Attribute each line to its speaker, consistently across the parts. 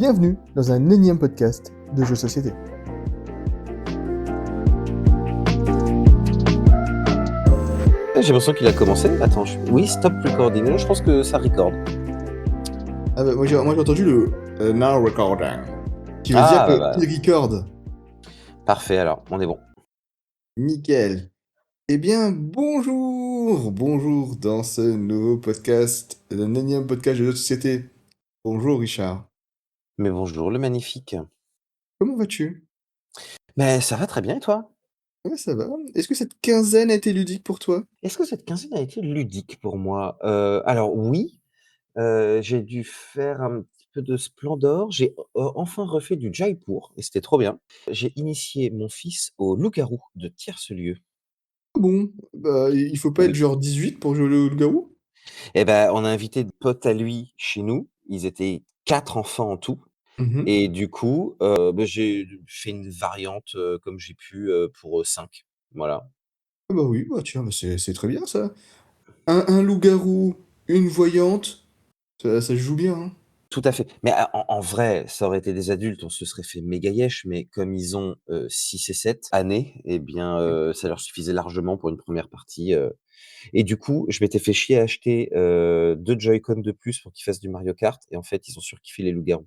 Speaker 1: Bienvenue dans un énième podcast de jeux de société.
Speaker 2: J'ai l'impression qu'il a commencé. Attends, oui, stop recording. Non, je pense que ça record.
Speaker 1: Ah bah, moi j'ai entendu le now recording, qui veut dire
Speaker 2: Ah,
Speaker 1: que
Speaker 2: bah,
Speaker 1: il record.
Speaker 2: parfait, alors, on est bon.
Speaker 1: Nickel. Eh bien, bonjour dans ce nouveau podcast, un énième podcast de jeux de société. Bonjour Richard.
Speaker 2: Mais bonjour, le magnifique.
Speaker 1: Comment vas-tu?
Speaker 2: Mais ça va très bien, et toi?
Speaker 1: Ouais, ça va. Est-ce que cette quinzaine a été ludique pour toi?
Speaker 2: Est-ce que cette quinzaine a été ludique pour moi? Alors oui, j'ai dû faire un petit peu de Splendor. J'ai enfin refait du Jaipur et c'était trop bien. J'ai initié mon fils au loup-garou de Tierce-Lieu.
Speaker 1: Ah bon, bah il faut pas être
Speaker 2: Oui.
Speaker 1: genre 18 pour jouer au loup-garou?
Speaker 2: Et ben, on a invité des potes à lui chez nous. Ils étaient 4 enfants en tout.
Speaker 1: Mhm.
Speaker 2: Et du coup, j'ai fait une variante, comme j'ai pu, pour, 5. Voilà.
Speaker 1: Ah bah oui, bah tiens, bah c'est très bien ça. Un loup-garou, une voyante, ça se joue bien, hein.
Speaker 2: Tout à fait. Mais en vrai, ça aurait été des adultes, on se serait fait méga yesh, mais comme ils ont, 6 et 7 années et bien, ça leur suffisait largement pour une première partie, et du coup, je m'étais fait chier à acheter, 2 Joy-Con de plus pour qu'ils fassent du Mario Kart et en fait, ils ont surkiffé les loups-garous,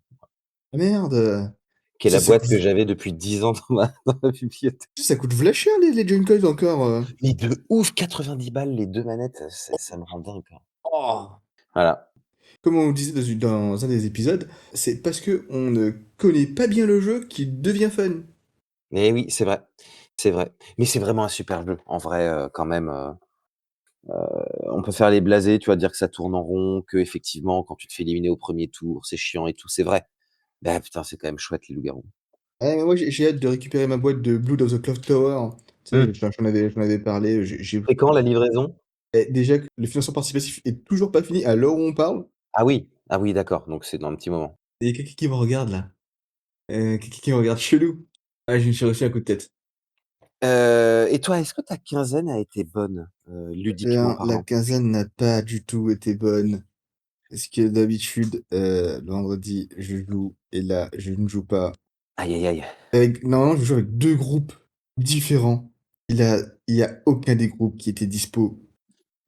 Speaker 1: Ah merde!
Speaker 2: qui est la
Speaker 1: Ça
Speaker 2: boîte
Speaker 1: coûte
Speaker 2: que j'avais depuis 10 ans dans ma bibliothèque.
Speaker 1: ça coûte v'là cher les Joy-Con encore.
Speaker 2: Mais de ouf, 90 balles les 2 manettes, ça me rend dingue, quoi.
Speaker 1: Oh!
Speaker 2: Voilà.
Speaker 1: Comme on disait dans un des épisodes, c'est parce qu'on ne connaît pas bien le jeu qu'il devient fun.
Speaker 2: Mais oui, c'est vrai, c'est vrai. Mais c'est vraiment un super jeu. En vrai, quand même, on peut faire les blasés, tu vois, dire que ça tourne en rond, qu'effectivement, quand tu te fais éliminer au premier tour, c'est chiant et tout, c'est vrai. Bah, putain, c'est quand même chouette les loups-garous.
Speaker 1: Mais moi j'ai hâte de récupérer ma boîte de Blood of the Clock Tower. Tu sais,
Speaker 2: Mmh.
Speaker 1: j'en avais parlé, j'ai
Speaker 2: C'est quand la livraison?
Speaker 1: déjà que le financement participatif est toujours pas fini à l'heure où on parle.
Speaker 2: Ah oui, ah oui, d'accord, donc c'est dans un petit moment.
Speaker 1: Il y a quelqu'un qui me regarde là. Quelqu'un qui me regarde chelou. Ah, je me suis reçu un coup de tête.
Speaker 2: Et toi, est-ce que ta quinzaine a été bonne,
Speaker 1: Eh
Speaker 2: ludiquement
Speaker 1: bien, la
Speaker 2: parlant?
Speaker 1: quinzaine n'a pas du tout été bonne. Parce que d'habitude, le vendredi, je joue et là, je ne joue pas.
Speaker 2: Aïe, aïe, aïe,
Speaker 1: Normalement, je joue avec 2 groupes différents. Il y a aucun des groupes qui était dispo.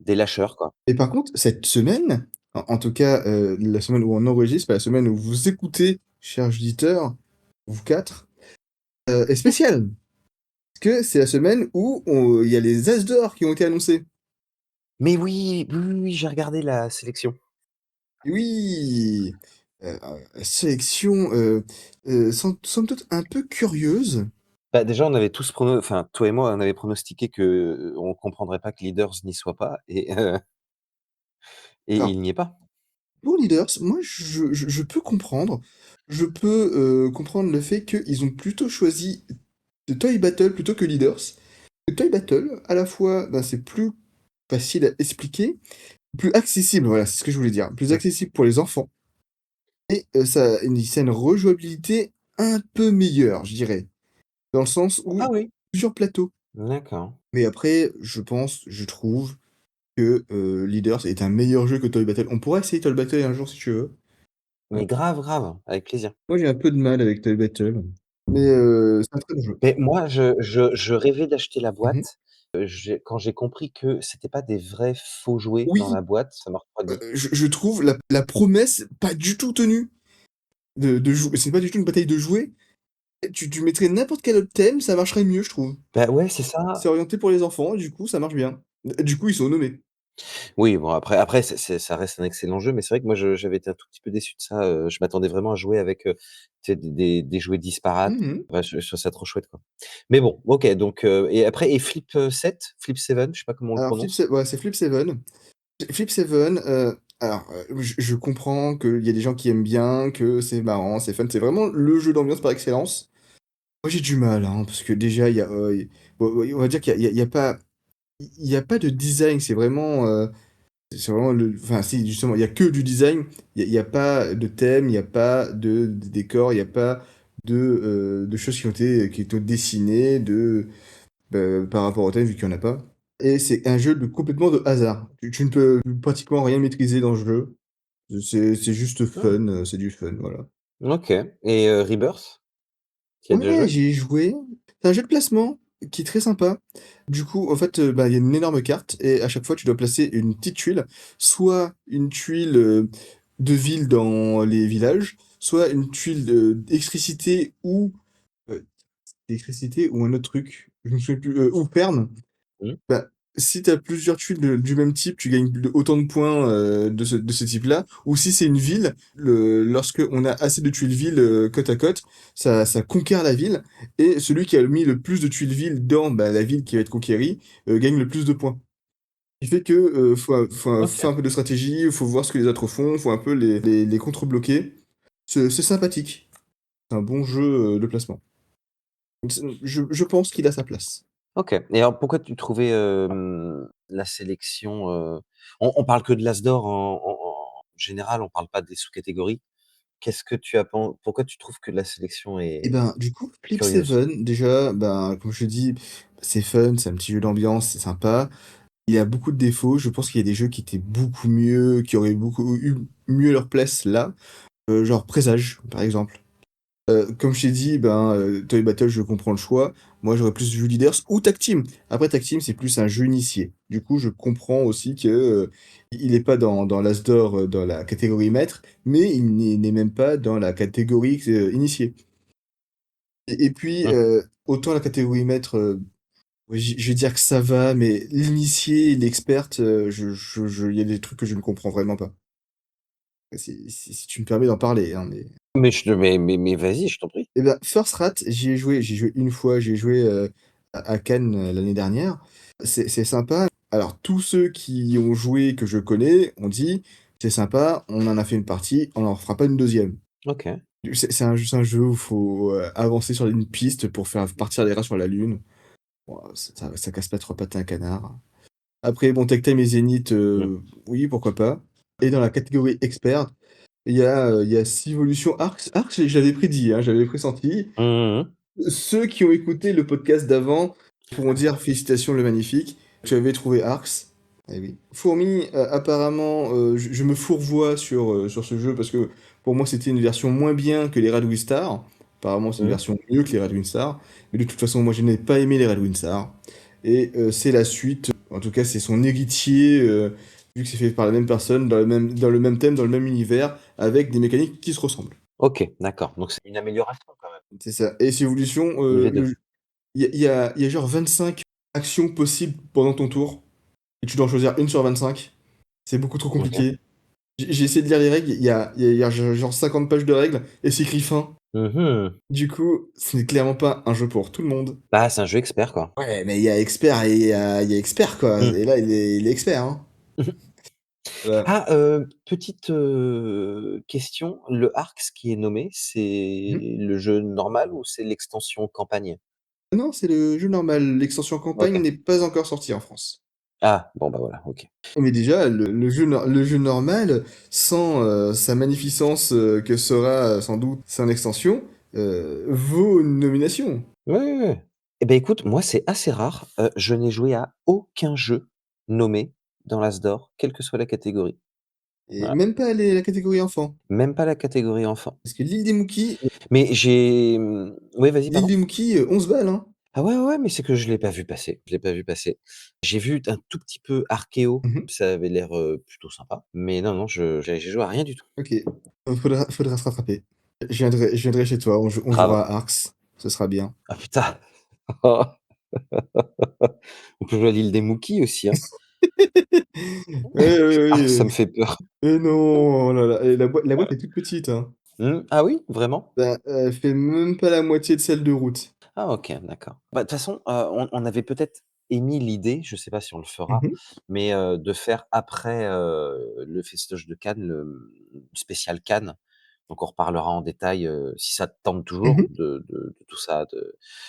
Speaker 2: des lâcheurs, quoi.
Speaker 1: Et par contre, cette semaine, en tout cas, la semaine où on enregistre, pas la semaine où vous écoutez, chers auditeurs, vous 4, est spéciale. Parce que c'est la semaine où il y a les As d'or qui ont été annoncés.
Speaker 2: Mais oui, oui, oui, oui, j'ai regardé la sélection.
Speaker 1: Oui! Sélection, somme toute un peu curieuse.
Speaker 2: Bah, déjà, on avait tous enfin, toi et moi, on avait pronostiqué que, on comprendrait pas que Leaders n'y soit pas et
Speaker 1: Alors,
Speaker 2: il n'y est pas.
Speaker 1: pour Leaders, moi je peux comprendre. Je peux, comprendre le fait qu'ils ont plutôt choisi de Toy Battle plutôt que Leaders. Le Toy Battle, à la fois, ben, c'est plus facile à expliquer, plus accessible, voilà, c'est ce que je voulais dire. Plus
Speaker 2: Mmh.
Speaker 1: accessible pour les enfants et ça a une rejouabilité un peu meilleure, je dirais. Dans le sens où
Speaker 2: Ah oui,
Speaker 1: plusieurs plateaux.
Speaker 2: d'accord.
Speaker 1: Mais après, je trouve que, Leaders est un meilleur jeu que Toy Battle. On pourrait essayer Toy Battle un jour si tu veux.
Speaker 2: Mais grave, grave, avec plaisir.
Speaker 1: Moi, j'ai un peu de mal avec Toy Battle, mais c'est un très bon jeu.
Speaker 2: Mais moi, je rêvais d'acheter la
Speaker 1: Mmh.
Speaker 2: boîte, quand j'ai compris que c'était pas des vrais faux jouets dans
Speaker 1: Oui,
Speaker 2: la boîte, ça m'a refroidi.
Speaker 1: je trouve la promesse pas du tout tenue de jouer. C'est pas du tout une bataille de jouets. Tu mettrais n'importe quel autre thème, ça marcherait mieux, je trouve.
Speaker 2: Bah, ouais, c'est
Speaker 1: C'est
Speaker 2: ça.
Speaker 1: orienté pour les enfants, du coup, ça marche bien. Du coup, ils sont nommés.
Speaker 2: Oui, bon, après ça reste un excellent jeu, mais c'est vrai que moi j'avais été un tout petit peu déçu de ça, je m'attendais vraiment à jouer avec, tu sais, des jouets disparates.
Speaker 1: Mmh.
Speaker 2: Ouais, je trouve ça trop chouette, quoi. Mais bon, OK, donc et après et Flip, 7? Flip 7, je sais pas comment on le
Speaker 1: Alors
Speaker 2: prononce?
Speaker 1: Ouais, c'est Flip Seven. Flip Seven, alors, je comprends qu'il y a des gens qui aiment bien, que c'est marrant, c'est fun, c'est vraiment le jeu d'ambiance par excellence. Moi, j'ai du mal, hein, parce que déjà, on va dire qu'il y a pas de design, c'est vraiment enfin si, justement, il y a que du design, il y a pas de thème, il y a pas de décor, il y a pas de choses qui ont été dessinées par rapport au thème, vu qu'il y en a pas. Et c'est un jeu complètement de hasard. Tu ne peux pratiquement rien maîtriser dans ce jeu. C'est juste
Speaker 2: Mmh.
Speaker 1: fun, c'est du fun, voilà.
Speaker 2: OK et Rebirth? Tu y as déjà
Speaker 1: Ouais,
Speaker 2: joué?
Speaker 1: j'y ai joué. C'est un jeu de placement qui est très sympa. Du coup, en fait, bah, il y a une énorme carte et à chaque fois, tu dois placer une petite tuile. Soit une tuile, de ville dans les villages, soit une tuile d'électricité ou un autre truc, je me souviens plus, ou ferme.
Speaker 2: Mmh.
Speaker 1: Bah, si tu as plusieurs tuiles du même type, tu gagnes autant de points de ce type-là. Ou si c'est une ville, lorsque on a assez de tuiles villes côte à côte, ça conquiert la ville. Et celui qui a mis le plus de tuiles villes dans bah, la ville qui va être conquérie gagne le plus de points. Ce qui fait que faut
Speaker 2: OK.
Speaker 1: un peu de stratégie, il faut voir ce que les autres font, faut un peu les contre-bloquer. C'est sympathique. C'est un bon jeu de placement. Je pense qu'il a sa place.
Speaker 2: OK et alors pourquoi tu trouvais, la sélection, on parle que de l'As d'or en général, on parle pas des sous-catégories. Qu'est-ce que tu as pourquoi tu trouves que la sélection
Speaker 1: Et
Speaker 2: est
Speaker 1: ben, du coup, Flip
Speaker 2: curieuse?
Speaker 1: Seven, déjà, ben, comme je te dis, c'est fun, c'est un petit jeu d'ambiance, c'est sympa. Il y a beaucoup de défauts. Je pense qu'il y a des jeux qui étaient beaucoup mieux, qui auraient beaucoup eu mieux leur place là. Genre Présage, par exemple. Comme je t'ai dit, ben, Toy Battle, je comprends le choix. Moi, j'aurais plus vu Leaders ou Tag Team. Après, Tag Team, c'est plus un jeu initié. Du coup, je comprends aussi que, il est pas dans l'As d'or, dans la catégorie maître, mais il n'est même pas dans la catégorie initié. Et puis,
Speaker 2: Mmh.
Speaker 1: autant la catégorie maître, ouais, je vais dire que ça va, mais l'initié et l'experte, il y a des trucs que je ne comprends vraiment pas. Si tu me permets d'en parler, hein, mais
Speaker 2: Mais je te mais vas-y, je t'en prie.
Speaker 1: eh ben, First Rat, j'y ai joué une fois, j'y ai joué, à Cannes, l'année dernière. C'est sympa. Alors tous ceux qui ont joué, que je connais, ont dit: «C'est sympa, on en a fait une partie, on en refera pas une deuxième».
Speaker 2: OK.
Speaker 1: C'est un jeu où il faut, avancer sur une piste pour faire partir les rats sur la lune. Bon, ça casse pas 3 pattes à un canard. Après, bon, Tech Time et Zénith,
Speaker 2: Mmh.
Speaker 1: oui, pourquoi pas. Et dans la catégorie expert, il y a Sivolution Arcs. Arcs, je l'avais prédit, hein, j'avais pressenti.
Speaker 2: Mmh mh, mmh.
Speaker 1: Ceux qui ont écouté le podcast d'avant pourront dire: «Félicitations, le magnifique, tu avais trouvé Arcs». Eh oui. Fourmi, apparemment, je me fourvoie sur ce jeu parce que pour moi, c'était une version moins bien que les Radwin Stars. Apparemment, c'est une
Speaker 2: Mmh.
Speaker 1: version mieux que les Radwin Stars. Mais de toute façon, moi, je n'ai pas aimé les Radwin Stars. Et c'est la suite, en tout cas, c'est son héritier, vu que c'est fait par la même personne, dans le même thème, dans le même univers, avec des mécaniques qui se ressemblent.
Speaker 2: OK, d'accord, donc c'est une amélioration quand même.
Speaker 1: C'est ça. Et c'est Evolution,
Speaker 2: Niveau 2.
Speaker 1: il y a genre 25 actions possibles pendant ton tour, et tu dois en choisir une sur 25. C'est beaucoup trop
Speaker 2: OK.
Speaker 1: compliqué. J'ai essayé de lire les règles, il y a genre 50 pages de règles, et c'est écrit fin.
Speaker 2: Mmh mh.
Speaker 1: Du coup, ce n'est clairement pas un jeu pour tout le monde.
Speaker 2: Bah, c'est un jeu expert, quoi.
Speaker 1: Ouais, mais il y a expert et il y a expert, quoi.
Speaker 2: Mmh.
Speaker 1: Et là, il est expert, hein. Voilà.
Speaker 2: Ah, petite, question, le Arx qui est nommé,
Speaker 1: Mmh.
Speaker 2: c'est le jeu normal ou c'est l'extension campagne?
Speaker 1: Non, c'est le jeu normal. L'extension campagne
Speaker 2: OK.
Speaker 1: n'est pas encore sortie en France.
Speaker 2: Ah, bon, bah, voilà, OK.
Speaker 1: Mais déjà, le jeu normal, sans, sa magnificence, que sera, sans doute son extension, vaut une nomination.
Speaker 2: Ouais, ouais, ouais. Et bah, écoute, moi, c'est assez rare, je n'ai joué à aucun jeu nommé dans l'As d'or, quelle que soit la catégorie.
Speaker 1: Et
Speaker 2: Voilà,
Speaker 1: même pas la catégorie enfant.
Speaker 2: même pas la catégorie enfant.
Speaker 1: Parce que l'île des Mookies,
Speaker 2: Mais oui, vas-y,
Speaker 1: l'île
Speaker 2: pardon?
Speaker 1: des Mookies, 11 balles, hein.
Speaker 2: Ah ouais, ouais, ouais, mais c'est que je l'ai pas vu passer, je l'ai pas vu passer. J'ai vu un tout petit peu Archéo,
Speaker 1: Mmh mh.
Speaker 2: ça avait l'air, plutôt sympa, mais non, non, j'ai joué à rien du tout.
Speaker 1: OK. Faudra se rattraper. Je viendrai chez toi, on
Speaker 2: Grave.
Speaker 1: jouera à Arx, ce sera bien.
Speaker 2: Ah putain! On peut jouer à l'île des Mookies aussi, hein.
Speaker 1: Ouais, oui,
Speaker 2: Ah,
Speaker 1: oui,
Speaker 2: ça me fait peur.
Speaker 1: non, oh là là, et la boîte est toute petite, hein.
Speaker 2: Mmh. Ah oui, vraiment?
Speaker 1: Bah, elle fait même pas la moitié de celle de route.
Speaker 2: Ah OK, d'accord. Bah, de toute façon, on avait peut-être émis l'idée, je sais pas si on le
Speaker 1: Mmh
Speaker 2: fera,
Speaker 1: mh.
Speaker 2: mais de faire après, le festoche de Cannes, spécial Cannes. Donc on reparlera en détail, si ça te tente
Speaker 1: Mmh
Speaker 2: toujours
Speaker 1: mh.
Speaker 2: de tout ça,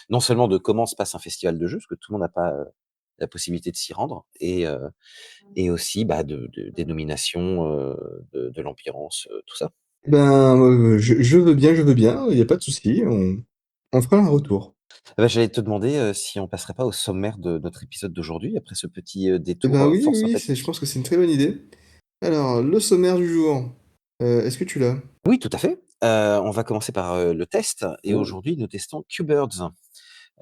Speaker 2: non seulement de comment se passe un festival de jeux, parce que tout le monde n'a pas, la possibilité de s'y rendre et aussi, bah, des nominations, de l'ambiance, tout ça.
Speaker 1: Ben, je veux bien, il y a pas de souci, on fera un retour.
Speaker 2: Bah, j'allais te demander, si on passerait pas au sommaire de notre épisode d'aujourd'hui, après ce petit,
Speaker 1: Eh ben,
Speaker 2: détour,
Speaker 1: oui,
Speaker 2: fort
Speaker 1: oui, je
Speaker 2: sympathique.
Speaker 1: pense que c'est une très bonne idée. Alors, le sommaire du jour. Est-ce que tu l'as?
Speaker 2: Oui, tout à fait. On va commencer par, le test et
Speaker 1: Oh.
Speaker 2: aujourd'hui nous testons Q-Birds.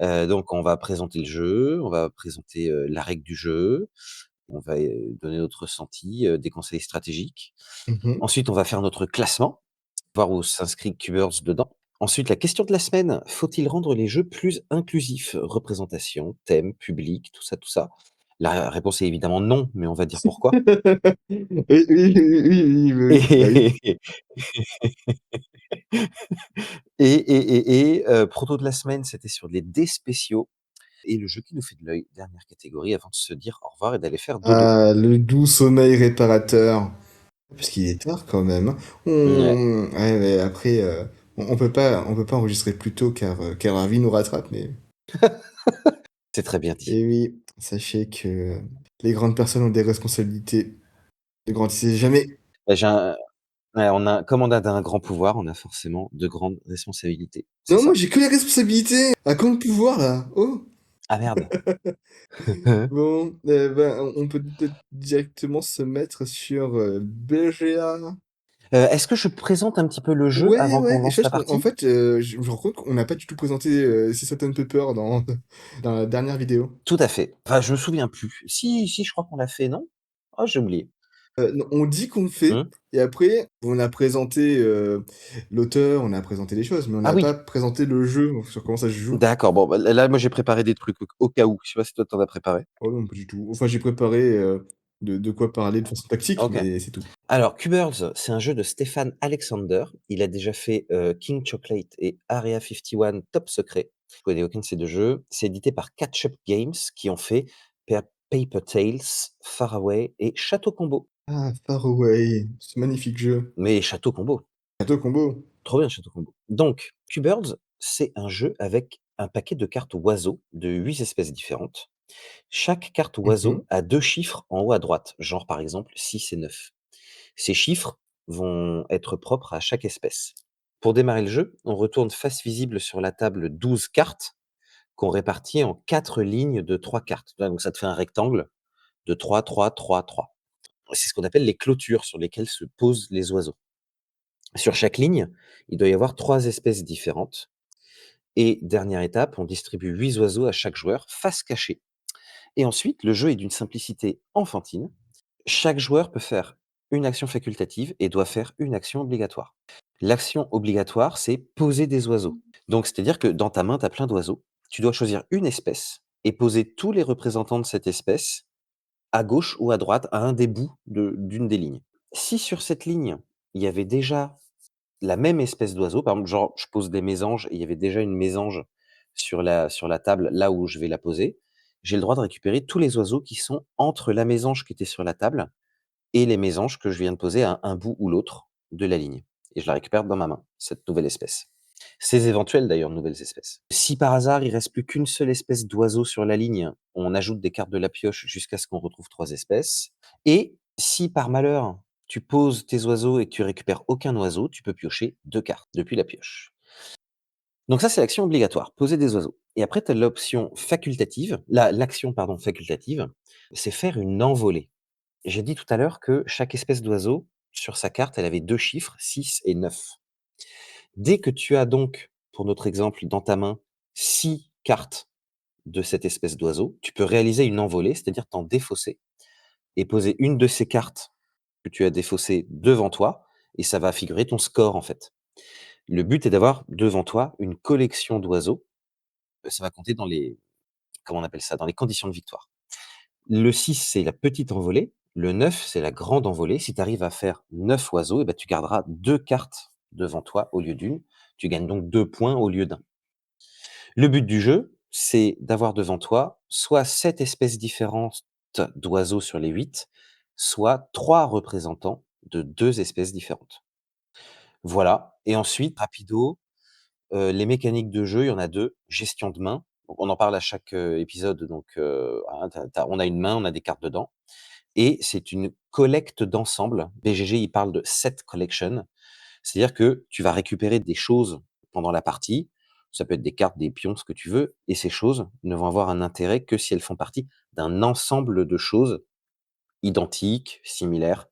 Speaker 2: Donc on va présenter le jeu, on va présenter, la règle du jeu, on va, donner notre ressenti, des conseils stratégiques.
Speaker 1: Mmh.
Speaker 2: Ensuite, on va faire notre classement, voir où s'inscrit Q-Birds dedans. Ensuite, la question de la semaine: faut-il rendre les jeux plus inclusifs? Représentation, thème, public, tout ça, tout ça. La réponse est évidemment non, mais on va dire pourquoi.
Speaker 1: Oui, oui, oui, oui, oui, oui, bah oui.
Speaker 2: Et proto de la semaine, c'était sur les dés spéciaux et le jeu qui nous fait de l'œil, dernière catégorie avant de se dire au revoir et d'aller faire dodo.
Speaker 1: Ah, le doux sommeil réparateur. Parce qu'il est tard quand même, hein.
Speaker 2: Ouais,
Speaker 1: Ouais, mais après, on peut pas enregistrer plus tôt car la vie nous rattrape, mais
Speaker 2: c'est très bien dit.
Speaker 1: et oui, sachez que les grandes personnes ont des responsabilités. Ne grandissez jamais.
Speaker 2: Bah, j'ai un ouais, on a comme on a d'un grand pouvoir, on a forcément de grandes responsabilités. C'est
Speaker 1: Non, moi
Speaker 2: ça.
Speaker 1: j'ai que les responsabilités! À quand le pouvoir là? Oh!
Speaker 2: Ah merde!
Speaker 1: Bon, ben, on peut peut-être directement se mettre sur, BGA.
Speaker 2: Est-ce que je présente un petit peu le jeu
Speaker 1: Ouais,
Speaker 2: avant qu'on
Speaker 1: ouais, et je
Speaker 2: lance la
Speaker 1: pense qu'en
Speaker 2: partie?
Speaker 1: fait, je me rends compte qu'on n'a pas du tout présenté, Salt and Pepper dans dans la dernière vidéo.
Speaker 2: Tout à fait. Enfin, je me souviens plus. Si, je crois qu'on l'a fait, non? Ah, j'ai oublié.
Speaker 1: Non, on dit qu'on le fait
Speaker 2: Mmh.
Speaker 1: et après on a présenté, l'auteur, on a présenté les choses, mais on
Speaker 2: Ah
Speaker 1: n'a pas
Speaker 2: oui,
Speaker 1: présenté le jeu, sur comment ça se joue.
Speaker 2: d'accord. Bon, bah, là, moi, j'ai préparé des trucs au cas où. Je sais pas si toi, tu en as préparé?
Speaker 1: Oh non, pas du tout. Enfin, j'ai préparé, de quoi parler de façon tactique,
Speaker 2: OK.
Speaker 1: mais c'est tout.
Speaker 2: Alors, Q-Birds, c'est un jeu de Stéphane Alexander. Il a déjà fait, King Chocolate et Area 51 Top Secret. Je connais aucun de ces 2 jeux. C'est édité par Catch Up Games qui ont fait Paper Tales, Far Away et Château Combo.
Speaker 1: Ah, Far Away, ce magnifique jeu.
Speaker 2: Mais Château Combo,
Speaker 1: Gâteau combo.
Speaker 2: trop bien Château Combo. Donc, Q-Birds, c'est un jeu avec un paquet de cartes oiseaux de 8 espèces différentes. Chaque carte
Speaker 1: Mmh.
Speaker 2: oiseau a 2 chiffres en haut à droite, genre par exemple 6 et 9. Ces chiffres vont être propres à chaque espèce. Pour démarrer le jeu, on retourne face visible sur la table 12 cartes qu'on répartit en 4 lignes de 3 cartes. Donc ça te fait un rectangle de 3, 3, 3, 3. C'est ce qu'on appelle les clôtures sur lesquelles se posent les oiseaux. Sur chaque ligne, il doit y avoir 3 espèces différentes. Et dernière étape, on distribue 8 oiseaux à chaque joueur, face cachée. Et ensuite, le jeu est d'une simplicité enfantine. Chaque joueur peut faire une action facultative et doit faire une action obligatoire. L'action obligatoire, c'est poser des oiseaux. Donc, c'est-à-dire que dans ta main, tu as plein d'oiseaux. Tu dois choisir une espèce et poser tous les représentants de cette espèce à gauche ou à droite, à un des bouts d'une des lignes. Si sur cette ligne, il y avait déjà la même espèce d'oiseau, par exemple, genre, je pose des mésanges et il y avait déjà une mésange sur la table, là où je vais la poser, j'ai le droit de récupérer tous les oiseaux qui sont entre la mésange qui était sur la table et les mésanges que je viens de poser à un bout ou l'autre de la ligne et je la récupère dans ma main, cette nouvelle espèce. Ces éventuelles d'ailleurs nouvelles espèces. Si par hasard il reste plus qu'une seule espèce d'oiseau sur la ligne, on ajoute des cartes de la pioche jusqu'à ce qu'on retrouve 3 espèces et si par malheur tu poses tes oiseaux et que tu récupères aucun oiseau, tu peux piocher 2 cartes depuis la pioche. Donc ça, c'est l'action obligatoire, poser des oiseaux. Et après, tu as l'option facultative, l'action pardon facultative, c'est faire une envolée. J'ai dit tout à l'heure que chaque espèce d'oiseau, sur sa carte, elle avait 2 chiffres, 6 et 9. Dès que tu as donc, pour notre exemple, dans ta main, 6 cartes de cette espèce d'oiseau, tu peux réaliser une envolée, c'est-à-dire t'en défausser et poser une de ces cartes que tu as défaussées devant toi et ça va figurer ton score, en fait. Le but est d'avoir devant toi une collection d'oiseaux, ça va compter dans les comment on appelle ça? Dans les conditions de victoire. Le 6 c'est la petite envolée. Le 9 c'est la grande envolée. Si tu arrives à faire 9 oiseaux, et ben, tu garderas 2 cartes devant toi au lieu d'une. Tu gagnes donc 2 points au lieu d'un. Le but du jeu, c'est d'avoir devant toi soit 7 espèces différentes d'oiseaux sur les 8, soit 3 représentants de 2 espèces différentes. Voilà et ensuite rapido, les mécaniques de jeu, il y en a 2. Gestion de main, donc on en parle à chaque, épisode donc hein, tu on a une main, on a des cartes dedans et c'est une collecte d'ensemble. BGG, il parle de set collection, c'est-à-dire que tu vas récupérer des choses pendant la partie, ça peut être des cartes, des pions, ce que tu veux et ces choses ne vont avoir un intérêt que si elles font partie d'un ensemble de choses identiques, similaires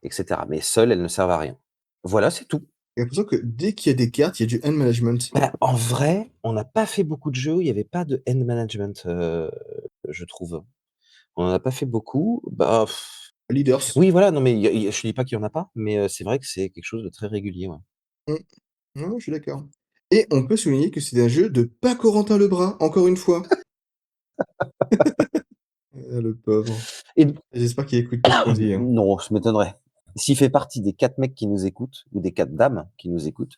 Speaker 2: et cetera, mais seules, elles ne servent à rien. Voilà, c'est tout.
Speaker 1: J'ai l'impression que dès qu'il y a des cartes, il y a du hand management.
Speaker 2: Bah, en vrai, on n'a pas fait beaucoup de jeux où il y avait pas de hand management, je trouve. On en a pas fait beaucoup. Bah,
Speaker 1: Leaders.
Speaker 2: oui, voilà, non, mais il y a je te dis pas qu'il y en a pas, mais c'est vrai que c'est quelque chose de très régulier, ouais.
Speaker 1: Mmh. Non, je suis d'accord. Et on peut souligner que c'est un jeu de pas Corentin Lebras, encore une fois. Le pauvre.
Speaker 2: Et
Speaker 1: J'espère qu'il écoute pas ce qu'on dit, hein.
Speaker 2: non, ça m'étonnerait. S'il fait partie des 4 mecs qui nous écoutent ou des 4 dames qui nous écoutent,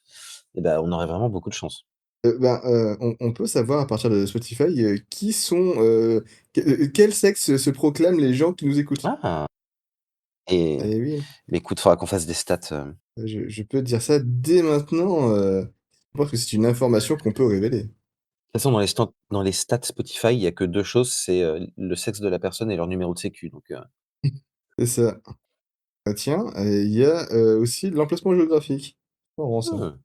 Speaker 2: et ben, on aurait vraiment beaucoup de chance.
Speaker 1: On peut savoir à partir de Spotify, qui sont, quel sexe se proclament les gens qui nous écoutent.
Speaker 2: Ah! Et
Speaker 1: Eh oui,
Speaker 2: mais écoute, faudra qu'on fasse des stats,
Speaker 1: je peux te dire ça dès maintenant, je pense que c'est une information qu'on peut révéler.
Speaker 2: de toute façon, dans les stats Spotify, il y a que 2 choses, c'est, le sexe de la personne et leur numéro de sécu, donc
Speaker 1: C'est ça. Ah tiens, il y a, aussi l'emplacement géographique. Marrant ça.
Speaker 2: mmh,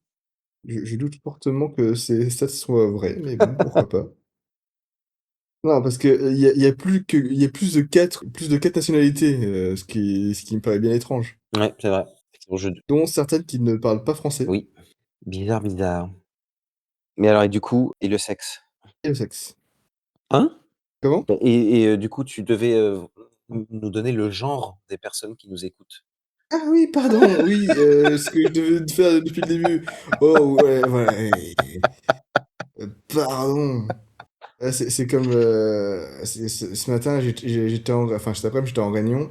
Speaker 1: Je doute fortement que ces stats soient vraies, mais bon, pourquoi pas. Non, parce que, il y a plus de 4 nationalités, ce qui me paraît bien étrange,
Speaker 2: ouais, c'est vrai. Je
Speaker 1: dont certaines qui ne parlent pas français
Speaker 2: oui, bizarre, bizarre. Mais alors et du coup et le sexe?
Speaker 1: et le sexe.
Speaker 2: Hein?
Speaker 1: Comment?
Speaker 2: Du coup, tu devais, nous donner le genre des personnes qui nous écoutent.
Speaker 1: Ah oui, pardon, oui, ce que je devais te faire depuis le début. Oh ouais, ouais, pardon. C'est comme, ce matin, j'étais enfin, cet après-midi, j'étais en réunion,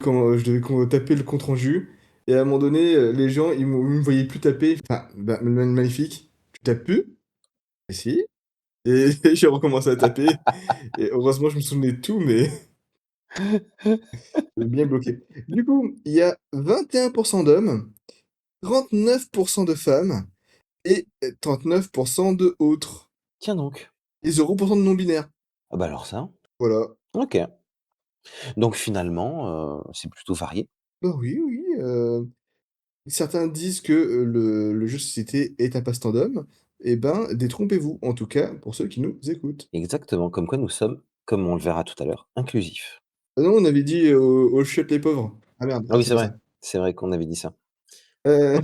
Speaker 1: quand, je devais taper le compte rendu et à un moment donné, les gens, ils me voyaient plus taper. Enfin, bah, magnifique. «Tu tapes plus?» «Et si» et j'ai recommencé à taper et heureusement, je me souvenais de tout, mais j'avais bien bloqué. Du coup, il y a 21 d'hommes, 39 de femmes et 39 de autres
Speaker 2: Tiens donc.
Speaker 1: et 0 de non-binaires.
Speaker 2: Ah bah, alors ça,
Speaker 1: Voilà.
Speaker 2: OK. Donc finalement, c'est plutôt varié.
Speaker 1: Bah, oui, oui, certains disent que, le jeu de société est un passe-temps d'hommes. Et ben, détrompez-vous, en tout cas pour ceux qui nous écoutent.
Speaker 2: Exactement, comme quoi nous sommes, comme on le verra tout à l'heure, inclusifs.
Speaker 1: Ah non, on avait dit, aux chiottes les pauvres. Ah merde,
Speaker 2: Ah
Speaker 1: ah
Speaker 2: oui,
Speaker 1: c'est
Speaker 2: c'est
Speaker 1: pas
Speaker 2: vrai.
Speaker 1: ça.
Speaker 2: C'est vrai qu'on avait dit ça.
Speaker 1: Heu,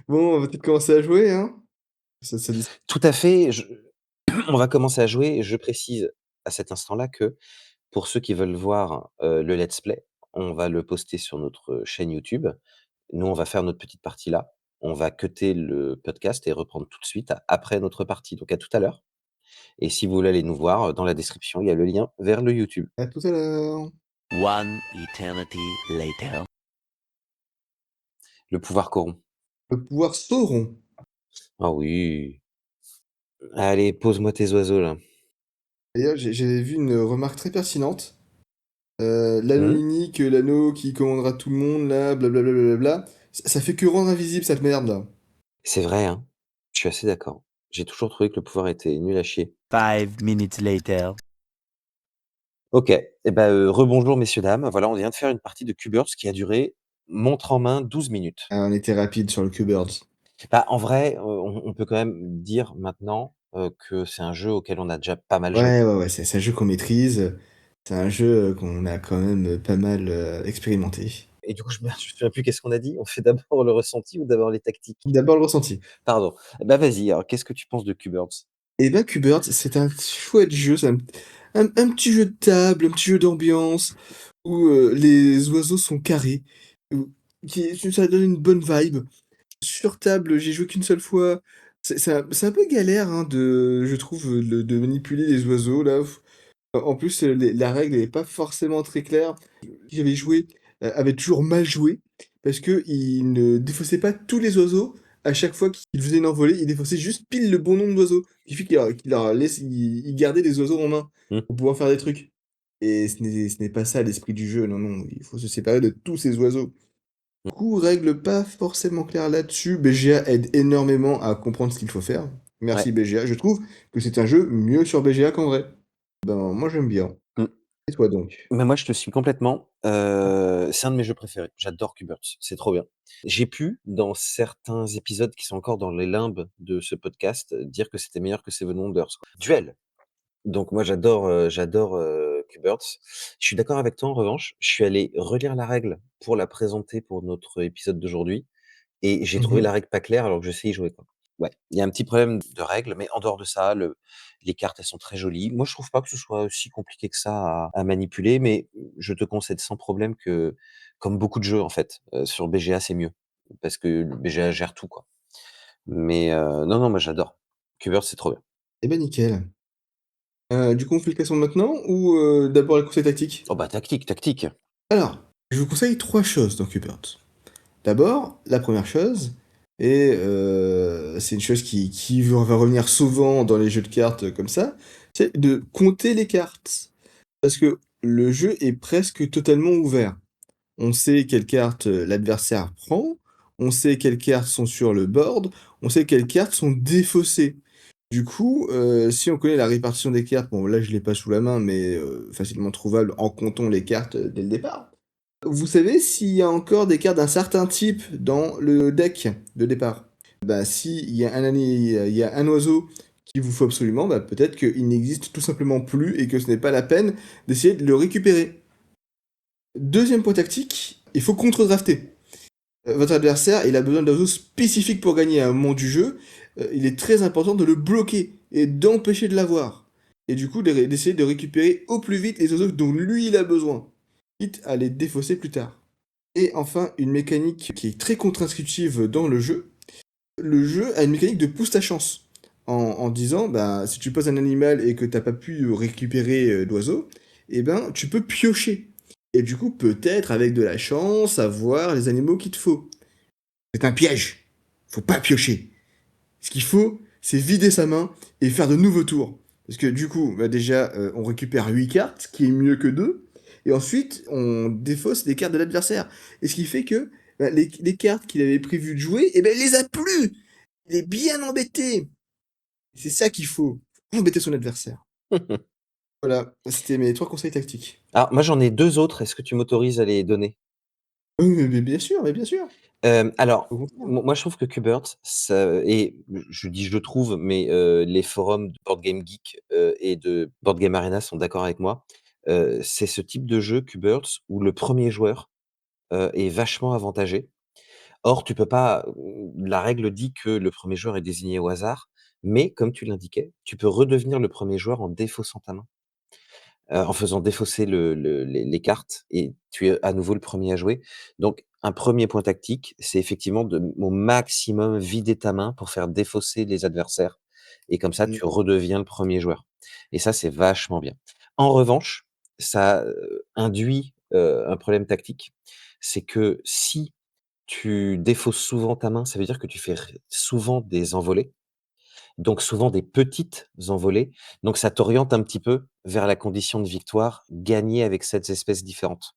Speaker 1: bon, on va peut-être commencer à jouer, hein? Ça dit
Speaker 2: Tout à fait, on va commencer à jouer et je précise à cet instant-là que pour ceux qui veulent voir, le let's play, on va le poster sur notre chaîne YouTube. Nous, on va faire notre petite partie là. On va cutter le podcast et reprendre tout de suite après notre partie. Donc à tout à l'heure et si vous voulez aller nous voir, dans la description, il y a le lien vers le YouTube.
Speaker 1: à tout à l'heure.
Speaker 3: One eternity later.
Speaker 2: Le pouvoir corrompt.
Speaker 1: Le pouvoir Sauron.
Speaker 2: Ah oui. Allez, pose-moi tes oiseaux là.
Speaker 1: D'ailleurs, j'avais vu une remarque très pertinente. L'anneau
Speaker 2: Mmh.
Speaker 1: unique, l'anneau qui commandera tout le monde là, blablabla, blablabla. Ça fait que rendre invisible cette merde là.
Speaker 2: C'est vrai, hein. Je suis assez d'accord. J'ai toujours trouvé que le pouvoir était nul à chier.
Speaker 3: 5 minutes later.
Speaker 2: OK et bah, rebonjour messieurs, dames. Voilà, on vient de faire une partie de Q-Birds qui a duré, montre en main, 12 minutes.
Speaker 1: Ah, on était rapide sur le Q-Birds.
Speaker 2: Bah, en vrai, on peut quand même dire maintenant, que c'est un jeu auquel on a déjà pas mal joué
Speaker 1: Ouais, ouais, ouais, c'est un jeu qu'on maîtrise, c'est un jeu, qu'on a quand même, pas mal, expérimenté.
Speaker 2: et du coup, je me souviens plus qu'est-ce qu'on a dit? On fait d'abord le ressenti ou d'abord les tactiques?
Speaker 1: D'abord le ressenti.
Speaker 2: Pardon. Bah, vas-y, alors qu'est-ce que tu penses de Q-Birds?
Speaker 1: Et ben, Q-Birds, c'est un chouette jeu, c'est un petit jeu de table, un petit jeu d'ambiance où, les oiseaux sont carrés, où ça donne une bonne vibe. Sur table, j'ai joué qu'une seule fois. C'est un peu galère, hein, je trouve, de manipuler les oiseaux là. En plus, la règle est pas forcément très claire. Qui j'avais joué, avait toujours mal joué parce qu'il ne défaussait pas tous les oiseaux à chaque fois qu'il faisait une envolée, il défaussait juste pile le bon nombre d'oiseaux. Ce qui fait qu'il leur laisse il gardait les oiseaux en main
Speaker 2: Mmh?
Speaker 1: pour pouvoir faire des trucs et ce n'est pas ça l'esprit du jeu, non, non, il faut se séparer de tous ces oiseaux. Du coup, règle pas forcément claire là-dessus. BGA aide énormément à comprendre ce qu'il faut faire.
Speaker 2: Ouais.
Speaker 1: Merci BGA. Je trouve que c'est un jeu mieux sur BGA qu'en vrai. Ben, moi j'aime bien.
Speaker 2: Mmh.
Speaker 1: Et toi donc?
Speaker 2: Mais moi, je te suis complètement. C'est un de mes jeux préférés. J'adore Q-Birds, c'est trop bien. J'ai pu, dans certains épisodes qui sont encore dans les limbes de ce podcast, dire que c'était meilleur que Seven Wonders, quoi. Duel! Donc moi, j'adore, Q-Birds. Je suis d'accord avec toi, en revanche. Je suis allé relire la règle pour la présenter pour notre épisode d'aujourd'hui et j'ai trouvé
Speaker 1: Mmh.
Speaker 2: la règle pas claire alors que je sais y jouer, quoi. Ouais, il y a un petit problème de règles, mais en dehors de ça, les cartes, elles sont très jolies. Moi, je trouve pas que ce soit si compliqué que ça à manipuler, mais je te concède sans problème que, comme beaucoup de jeux, en fait, sur BGA, c'est mieux. Parce que le BGA gère tout, quoi. Mais non, non, moi j'adore. Qbert, c'est trop bien.
Speaker 1: Eh ben nickel. Du coup, on fait le classement maintenant ou d'abord les conseils tactiques?
Speaker 2: Oh bah tactique, tactique.
Speaker 1: Alors, je vous conseille 3 choses dans Qbert. D'abord, la première chose et c'est une chose qui va revenir souvent dans les jeux de cartes, comme ça, c'est de compter les cartes. Parce que le jeu est presque totalement ouvert. On sait quelles cartes, l'adversaire prend, on sait quelles cartes sont sur le board, on sait quelles cartes sont défaussées. Du coup, si on connaît la répartition des cartes, bon là je l'ai pas sous la main, mais facilement trouvable en comptant les cartes, dès le départ. Vous savez s'il y a encore des cartes d'un certain type dans le deck de départ? Bah, s'il y a il y a un oiseau qu'il vous faut absolument, bah, peut-être qu'il n'existe tout simplement plus et que ce n'est pas la peine d'essayer de le récupérer. Deuxième point tactique, il faut contre-drafter. Votre adversaire, il a besoin d'oiseaux spécifiques pour gagner à un moment du jeu. Il est très important de le bloquer et d'empêcher de l'avoir. Et du coup, d'essayer de récupérer au plus vite les oiseaux dont lui il a besoin, quitte à les défausser plus tard. Et enfin, une mécanique qui est très contre-intuitive dans le jeu. Le jeu a une mécanique de pousse ta chance. En disant, bah, si tu poses un animal et que t'as pas pu récupérer d'oiseaux, eh ben, tu peux piocher. Et du coup, peut-être avec de la chance, avoir les animaux qu'il te faut. C'est un piège. Faut pas piocher. Ce qu'il faut, c'est vider sa main et faire de nouveaux tours. Parce que du coup, bah déjà, on récupère 8 cartes, ce qui est mieux que 2. Et ensuite, on défausse les cartes de l'adversaire. Et ce qui fait que bah, les cartes qu'il avait prévu de jouer, eh ben, il les a plus. Il est bien embêté. C'est ça qu'il faut. Embêter son adversaire. Voilà, c'était mes 3 conseils tactiques.
Speaker 2: Alors moi j'en ai 2 autres, est-ce que tu m'autorises à les donner?
Speaker 1: Oui, mais bien sûr, mais bien sûr.
Speaker 2: Alors,
Speaker 1: Au contraire.
Speaker 2: moi je trouve que Qbert, ça et je dis «je trouve», mais les forums de Board Game Geek, et de Board Game Arena sont d'accord avec moi. C'est ce type de jeu Qbert où le premier joueur, est vachement avantagé. Or tu peux pas, la règle dit que le premier joueur est désigné au hasard, mais comme tu l'indiquais, tu peux redevenir le premier joueur en défaussant ta main. En faisant défausser les cartes et tu es à nouveau le premier à jouer. Donc un premier point tactique, c'est effectivement de au maximum vider ta main pour faire défausser les adversaires et comme ça,
Speaker 1: Mmh.
Speaker 2: tu redeviens le premier joueur et ça, c'est vachement bien. En revanche, ça, induit, un problème tactique. C'est que si tu défausses souvent ta main, ça veut dire que tu fais souvent des envolées, donc souvent des petites envolées, donc ça t'oriente un petit peu vers la condition de victoire, gagner avec 7 espèces différentes.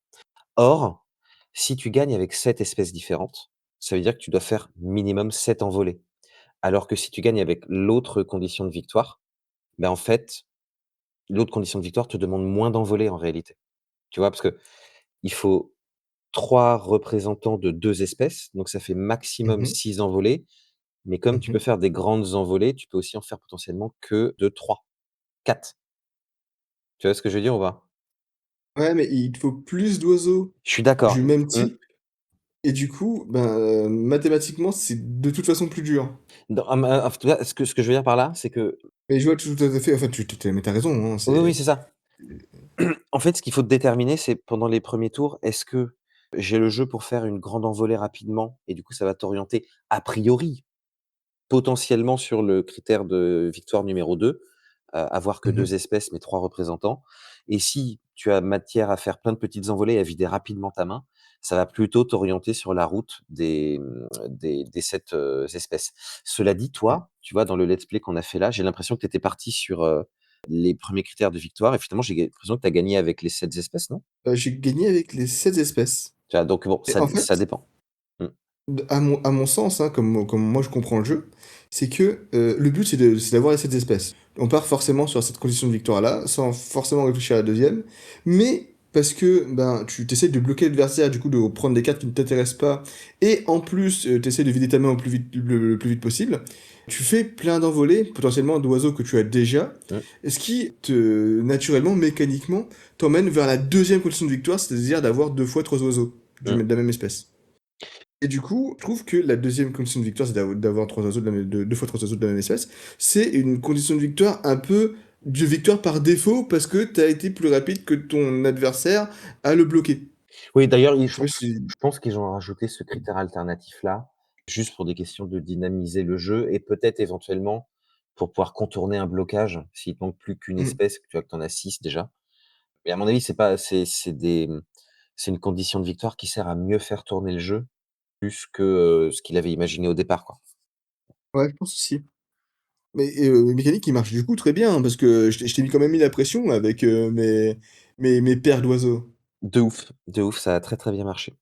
Speaker 2: Or, si tu gagnes avec 7 espèces différentes, ça veut dire que tu dois faire minimum 7 envolées. Alors que si tu gagnes avec l'autre condition de victoire, ben, en fait, l'autre condition de victoire te demande moins d'envolées en réalité. Tu vois? Parce que il faut 3 représentants de 2 espèces, donc ça fait maximum
Speaker 1: Mmh.
Speaker 2: 6 envolées, mais comme tu peux
Speaker 1: Mmh.
Speaker 2: faire des grandes envolées, tu peux aussi en faire potentiellement que de 3, 4. Tu vois ce que je veux dire ou pas?
Speaker 1: Ouais, mais il te faut plus d'oiseaux
Speaker 2: Je suis d'accord.
Speaker 1: du même
Speaker 2: Mmh.
Speaker 1: type et du coup, ben, mathématiquement, c'est de toute façon plus dur.
Speaker 2: En tout cas, ce que je veux dire par là, c'est que
Speaker 1: Mais je vois tout à fait, enfin, tu mais tu raison, hein,
Speaker 2: oui, oui,
Speaker 1: c'est
Speaker 2: c'est ça. En fait, ce qu'il faut déterminer, c'est pendant les premiers tours, est-ce que j'ai le jeu pour faire une grande envolée rapidement et du coup, ça va t'orienter a priori, potentiellement sur le critère de victoire numéro 2, avoir que
Speaker 1: mmh
Speaker 2: 2
Speaker 1: mh.
Speaker 2: espèces mais 3 représentants et si tu as matière à faire plein de petites envolées et à vider rapidement ta main, ça va plutôt t'orienter sur la route des 7, espèces. Cela dit,
Speaker 1: Mmh.
Speaker 2: toi, tu vois, dans le let's play qu'on a fait là, j'ai l'impression que tu étais parti sur, les premiers critères de victoire et finalement, j'ai l'impression que tu as gagné avec les 7 espèces, non?
Speaker 1: J'ai gagné avec les 7 espèces
Speaker 2: Tu vois? Donc bon,
Speaker 1: et
Speaker 2: ça
Speaker 1: en fait,
Speaker 2: ça dépend. Mmh.
Speaker 1: à mon sens, hein, comme moi je comprends le jeu, c'est que, le but c'est d'avoir les 7 espèces. On part forcément sur cette condition de victoire-là, sans forcément réfléchir à la deuxième, mais parce que, ben, tu essaies de bloquer l'adversaire, du coup de prendre des cartes qui ne t'intéressent pas et en plus, tu essaies de vider ta main au plus vite le plus vite possible. Tu fais plein d'envolées, potentiellement d'oiseaux que tu as déjà,
Speaker 2: Mmh.
Speaker 1: ce qui te naturellement, mécaniquement, t'emmène vers la deuxième condition de victoire, c'est-à-dire d'avoir 2 fois 3 oiseaux
Speaker 2: Mmh.
Speaker 1: de la même espèce. Et du coup, je trouve que la deuxième condition de victoire, c'est d'avoir 3 oiseaux de la même de 2 fois 3 oiseaux de la même espèce. C'est une condition de victoire un peu de victoire par défaut parce que tu as été plus rapide que ton adversaire à le bloquer.
Speaker 2: Oui, d'ailleurs, ils
Speaker 1: Je sais pas si
Speaker 2: je pense qu'ils ont rajouté ce critère alternatif-là, juste pour des questions de dynamiser le jeu et peut-être éventuellement pour pouvoir contourner un blocage, s'il te manque plus qu'une
Speaker 1: mmh,
Speaker 2: espèce, que tu vois que tu en as 6 déjà. Mais à mon avis, c'est pas c'est des, c'est une condition de victoire qui sert à mieux faire tourner le jeu, plus que, ce qu'il avait imaginé au départ, quoi.
Speaker 1: ouais, je pense aussi. Mais mécanique qui marche du coup très bien, hein, parce que je t'ai mis quand même mis la pression avec, mes paires d'oiseaux.
Speaker 2: De ouf, ça a très, très bien marché.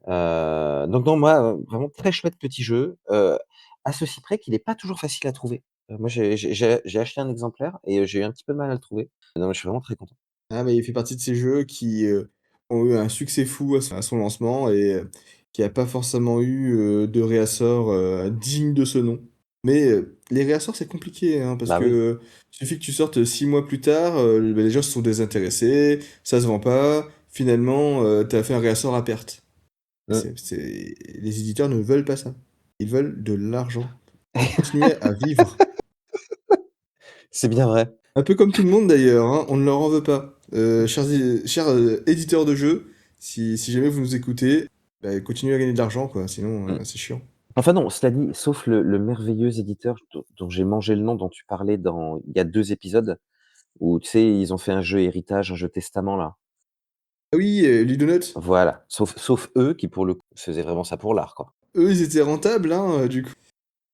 Speaker 2: Donc non, moi, vraiment très chouette petit jeu, à ceci près qu'il est pas toujours facile à trouver. Moi, j'ai acheté un exemplaire et j'ai eu un petit peu de mal à le trouver. Non, mais je suis vraiment très content.
Speaker 1: Ah mais il fait partie de ces jeux qui, ont eu un succès fou à son lancement et qui a pas forcément eu, de réassort, digne de ce nom. Mais, les réassorts, c'est compliqué, hein, parce
Speaker 2: Bah oui.
Speaker 1: que suffit que tu sortes 6 mois plus tard, bah, les gens se sont désintéressés, ça se vend pas, finalement, tu as fait un réassort à perte.
Speaker 2: Mmh.
Speaker 1: C'est les éditeurs ne veulent pas ça. Ils veulent de l'argent pour continuer à vivre.
Speaker 2: C'est bien vrai.
Speaker 1: Un peu comme tout le monde d'ailleurs, hein, on ne leur en veut pas. Chers, éditeurs de jeux, si jamais vous nous écoutez, bah, continuez à gagner de l'argent quoi, sinon,
Speaker 2: Mmh.
Speaker 1: c'est chiant.
Speaker 2: Enfin non, cela dit, sauf le merveilleux éditeur dont j'ai mangé le nom, dont tu parlais dans il y a 2 épisodes, où tu sais, ils ont fait un jeu héritage, un jeu testament là.
Speaker 1: Ah oui, Ludonote,
Speaker 2: Voilà, sauf eux qui pour le coup faisaient vraiment ça pour l'art, quoi.
Speaker 1: eux ils étaient rentables, hein, du coup.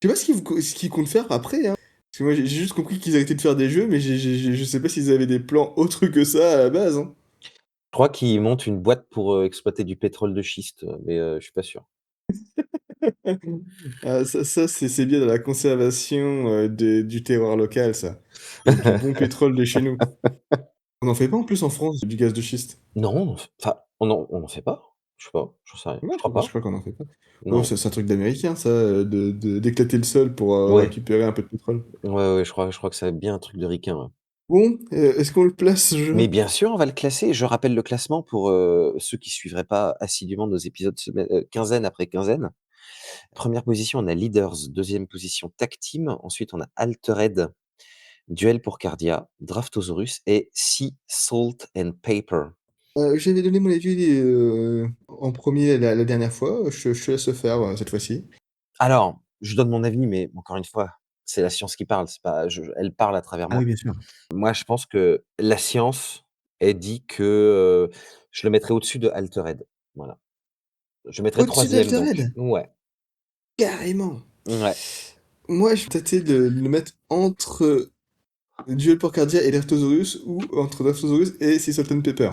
Speaker 1: Je sais pas ce qu'ils comptent faire après, hein. Parce que moi j'ai juste compris qu'ils arrêtaient de faire des jeux, mais je sais pas s'ils avaient des plans autres que ça à la base, hein.
Speaker 2: Je crois qu'ils montent une boîte pour, exploiter du pétrole de schiste, mais, je suis pas sûr.
Speaker 1: Ah ça c'est bien dans la conservation, du terroir local ça. Du bon pétrole de chez nous. On en fait pas en plus en France du gaz de schiste?
Speaker 2: Non, enfin, on en fait pas? Je sais pas, j'en sais rien.
Speaker 1: Non,
Speaker 2: Je crois
Speaker 1: je
Speaker 2: pas.
Speaker 1: crois qu'on en fait pas. Oh,
Speaker 2: Non.
Speaker 1: c'est un truc d'américain ça, d'éclater le sol pour,
Speaker 2: Ouais,
Speaker 1: récupérer un peu de pétrole.
Speaker 2: ouais, ouais, je crois que c'est bien un truc de ricain, ouais.
Speaker 1: Bon, est-ce qu'on le place ce
Speaker 2: Mais
Speaker 1: jeu?
Speaker 2: bien sûr, on va le classer. Je rappelle le classement pour, ceux qui suivraient pas assidûment nos épisodes quinzaine après quinzaine. Première position, on a Leaders, deuxième position Tag Team, ensuite on a Altered, Duel pour Cardia, Draftosaurus et Sea, Salt and Paper.
Speaker 1: J'avais donné mon avis, en premier la dernière fois, je te laisse le faire, cette fois-ci.
Speaker 2: Alors, je donne mon avis, mais encore une fois, c'est la science qui parle, c'est pas elle parle à travers
Speaker 1: Ah oui,
Speaker 2: moi.
Speaker 1: bien sûr.
Speaker 2: Moi, je pense que la science, elle dit que, je le mettrais au-dessus de Altered. Voilà. Je mettrais
Speaker 1: Au-dessus
Speaker 2: troisième donc.
Speaker 1: d'Altered?
Speaker 2: Ouais,
Speaker 1: Carrément!
Speaker 2: ouais.
Speaker 1: Moi, je vais tâter de le mettre entre Duel pour Cardia et Lertosaurus ou entre Lertosaurus et Sea Salt and Pepper.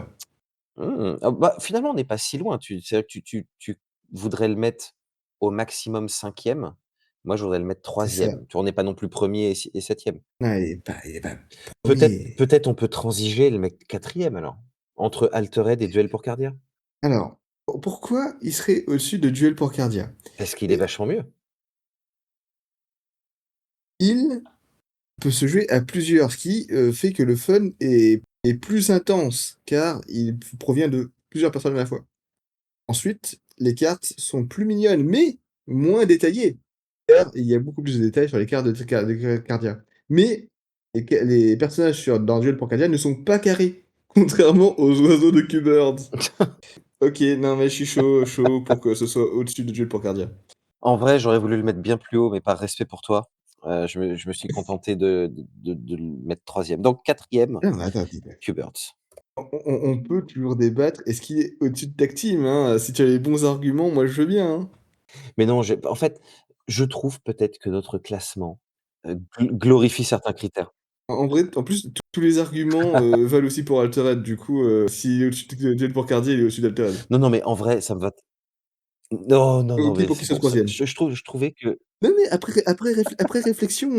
Speaker 2: Ah bah, finalement, on n'est pas si loin. C'est-à-dire que tu voudrais le mettre au maximum cinquième. Moi, je voudrais le mettre
Speaker 1: C'est ça.
Speaker 2: troisième. Tu vois, on n'est pas non plus premier et 7e.
Speaker 1: Ouais, il est pas
Speaker 2: Peut-être
Speaker 1: 1er.
Speaker 2: peut-être on peut transiger et le mettre quatrième alors, entre Altered et Duel pour Cardia?
Speaker 1: Alors, pourquoi il serait au-dessus de Duel pour Cardia?
Speaker 2: Parce qu'il est
Speaker 1: Et
Speaker 2: vachement mieux.
Speaker 1: il peut se jouer à plusieurs, ce qui, fait que le fun est plus intense, car il provient de plusieurs personnes à la fois. Ensuite, les cartes sont plus mignonnes, mais moins détaillées, car il y a beaucoup plus de détails sur les cartes de Cardia. Mais les personnages dans Duel pour Cardia ne sont pas carrés, contrairement aux oiseaux de Q-Bird. OK, non mais je suis chaud pour que ce soit au-dessus de Duel pour Cardia.
Speaker 2: En vrai, j'aurais voulu le mettre bien plus haut, mais par respect pour toi, je me suis contenté de le mettre troisième. Donc quatrième,
Speaker 1: Non mais attends,
Speaker 2: Q-Birds.
Speaker 1: on peut toujours débattre, est-ce qu'il est au-dessus de Tag Team, hein? Si tu as les bons arguments, moi je veux bien, hein.
Speaker 2: Mais non, j'ai en fait, je trouve peut-être que notre classement, glorifie certains critères.
Speaker 1: En vrai, en plus, tous les arguments, valent aussi pour Altered, du coup, s'il est au-dessus de Duel pour Cardia, il est au-dessus d'Altered.
Speaker 2: Non, non, mais en vrai, ça me va non, non, non,
Speaker 1: OK
Speaker 2: mais
Speaker 1: pour qu'il
Speaker 2: c'est
Speaker 1: soit
Speaker 2: bon, ça
Speaker 1: troisième.
Speaker 2: je trouvais que
Speaker 1: Non mais après réflexion,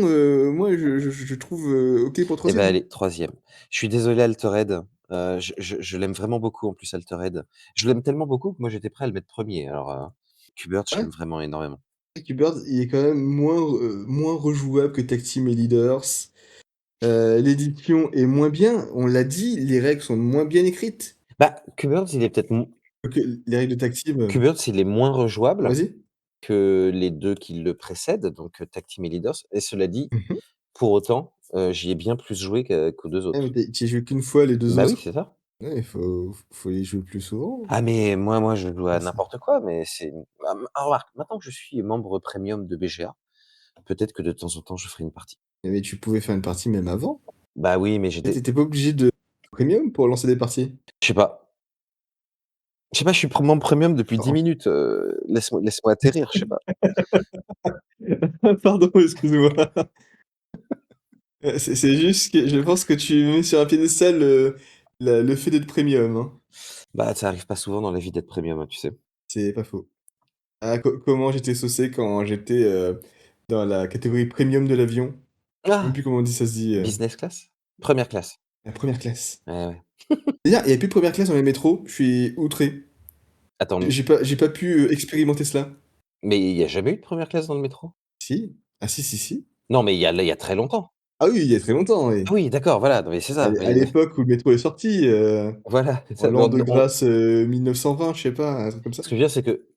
Speaker 1: moi je trouve, OK pour
Speaker 2: eh ben,
Speaker 1: troisième.
Speaker 2: allez, troisième. Je suis désolé Altered, je l'aime vraiment beaucoup en plus Altered. Je l'aime tellement beaucoup que moi j'étais prêt à le mettre premier. Alors, Q-Birds, je
Speaker 1: Ouais,
Speaker 2: l'aime vraiment énormément.
Speaker 1: Bird, il est quand même moins rejouable que Tag Team et Leaders. L'édition est moins bien, on l'a dit, les règles sont moins bien écrites.
Speaker 2: Bah, Q-Birds, il est peut-être
Speaker 1: OK, les règles de tag team,
Speaker 2: Cubert, c'est les moins rejouables
Speaker 1: vas-y.
Speaker 2: que les 2 qui le précèdent, donc Tag Team et Leaders et cela dit,
Speaker 1: Mmh.
Speaker 2: pour autant, j'y ai bien plus joué qu'aux 2
Speaker 1: Ah mais
Speaker 2: autres.
Speaker 1: tu y as joué qu'une fois les 2
Speaker 2: Bah oui,
Speaker 1: autres?
Speaker 2: c'est ça.
Speaker 1: Ouais, il faut y jouer plus souvent.
Speaker 2: Ah mais moi je joue à
Speaker 1: Ah ça
Speaker 2: n'importe quoi, mais c'est remarque, maintenant que je suis membre premium de BGA, peut-être que de temps en temps je ferai une partie.
Speaker 1: mais tu pouvais faire une partie même avant.
Speaker 2: Bah oui, mais
Speaker 1: Tu
Speaker 2: j'étais
Speaker 1: étais pas obligé de premium pour lancer des parties?
Speaker 2: je sais pas je sais pas, je suis membre premium depuis 10
Speaker 1: Oh.
Speaker 2: minutes, laisse-moi atterrir, je sais pas.
Speaker 1: Pardon, excuse-moi. C'est juste que je pense que tu mets sur un piédestal, le fait d'être premium, hein.
Speaker 2: Bah, ça arrive pas souvent dans la vie d'être premium, hein, tu sais?
Speaker 1: C'est pas faux. Ah, comment j'étais saucé quand j'étais, dans la catégorie premium de l'avion. Je sais même
Speaker 2: Ah!
Speaker 1: plus comment on dit ça se dit,
Speaker 2: Business class? Première classe.
Speaker 1: la 1re classe.
Speaker 2: Ouais, ouais.
Speaker 1: D'ailleurs, il y a plus de 1re classe dans les métros, je suis outré.
Speaker 2: Attends,
Speaker 1: J'ai pas pu, expérimenter cela.
Speaker 2: mais il y a jamais eu de première classe dans le métro?
Speaker 1: Si. Ah si, si, si.
Speaker 2: Non, mais il y a très longtemps.
Speaker 1: Ah oui, il y a très longtemps,
Speaker 2: Ah
Speaker 1: oui.
Speaker 2: oui, d'accord, voilà, non mais c'est ça,
Speaker 1: À l'époque où le métro est sorti,
Speaker 2: voilà, c'est
Speaker 1: en
Speaker 2: ça, mais
Speaker 1: l'an de grâce, 1920, je sais pas, un truc comme ça.
Speaker 2: ce que je veux dire, c'est que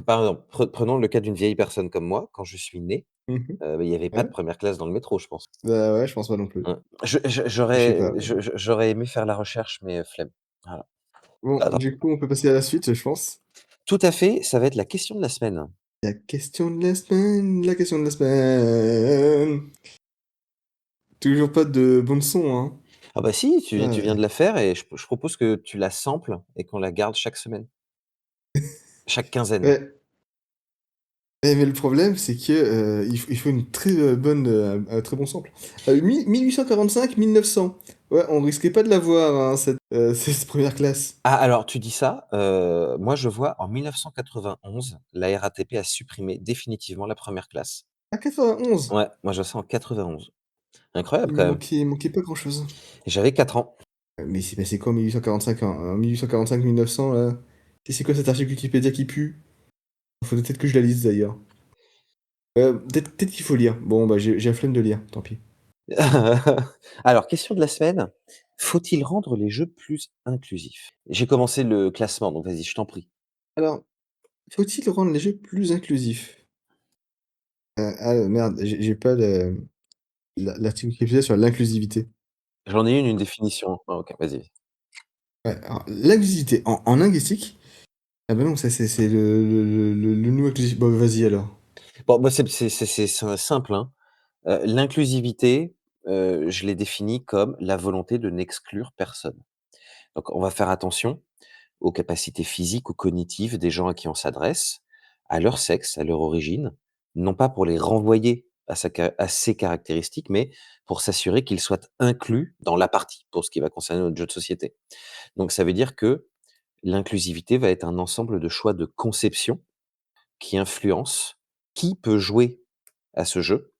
Speaker 2: par exemple, prenons le cas d'une vieille personne comme moi, quand je suis né,
Speaker 1: Mmh.
Speaker 2: il y avait pas de
Speaker 1: Ouais.
Speaker 2: première classe dans le métro, je pense.
Speaker 1: Bah, ouais, je pense pas non plus.
Speaker 2: Mmh.
Speaker 1: Je sais pas.
Speaker 2: J'aurais aimé faire la recherche, mais flemme. Voilà.
Speaker 1: Bon,
Speaker 2: Attends.
Speaker 1: du coup, on peut passer à la suite, je pense.
Speaker 2: Tout à fait, ça va être la question de la semaine.
Speaker 1: La question de la semaine, la question de la semaine. Toujours pas de bande son, hein.
Speaker 2: Ah bah si,
Speaker 1: Ah
Speaker 2: tu viens de
Speaker 1: ouais.
Speaker 2: la faire et je propose que tu la samples et qu'on la garde chaque semaine, chaque quinzaine.
Speaker 1: Ouais. Mais le problème, c'est que, il faut une très, bonne, un très bon sample. 1845-1900. Ouais, on risquait pas de l'avoir, hein, cette 1re classe.
Speaker 2: Ah alors tu dis ça, moi je vois en 1991, la RATP a supprimé définitivement la première classe.
Speaker 1: Ah 91!
Speaker 2: Ouais, moi je vois ça en 91. Incroyable
Speaker 1: Il
Speaker 2: quand même.
Speaker 1: manquait pas grand-chose.
Speaker 2: Et j'avais 4 ans.
Speaker 1: Mais il s'est passé quoi en 1845, en 1845-1900 là? C'est quoi cet article Wikipédia qui pue? Faudrait peut-être que je la lise d'ailleurs. Peut-être qu'il faut lire. Bon, bah, j'ai la flemme de lire, tant pis.
Speaker 2: Alors question de la semaine, faut-il rendre les jeux plus inclusifs? J'ai commencé le classement, donc vas-y, je t'en prie.
Speaker 1: Alors, faut-il rendre les jeux plus inclusifs? Merde, j'ai pas l'article Wikipédia sur l'inclusivité.
Speaker 2: J'en ai une définition. Ah OK, vas-y.
Speaker 1: Ouais, alors l'inclusivité en linguistique, ah bah non, ça c'est le mot inclusif. Bon, vas-y alors.
Speaker 2: Bon, moi c'est simple, hein. L'inclusivité, je l'ai définie comme la volonté de n'exclure personne. Donc on va faire attention aux capacités physiques ou cognitives des gens à qui on s'adresse, à leur sexe, à leur origine, non pas pour les renvoyer à ces caractéristiques, mais pour s'assurer qu'ils soient inclus dans la partie, pour ce qui va concerner notre jeu de société. Donc ça veut dire que l'inclusivité va être un ensemble de choix de conception qui influencent qui peut jouer à ce jeu,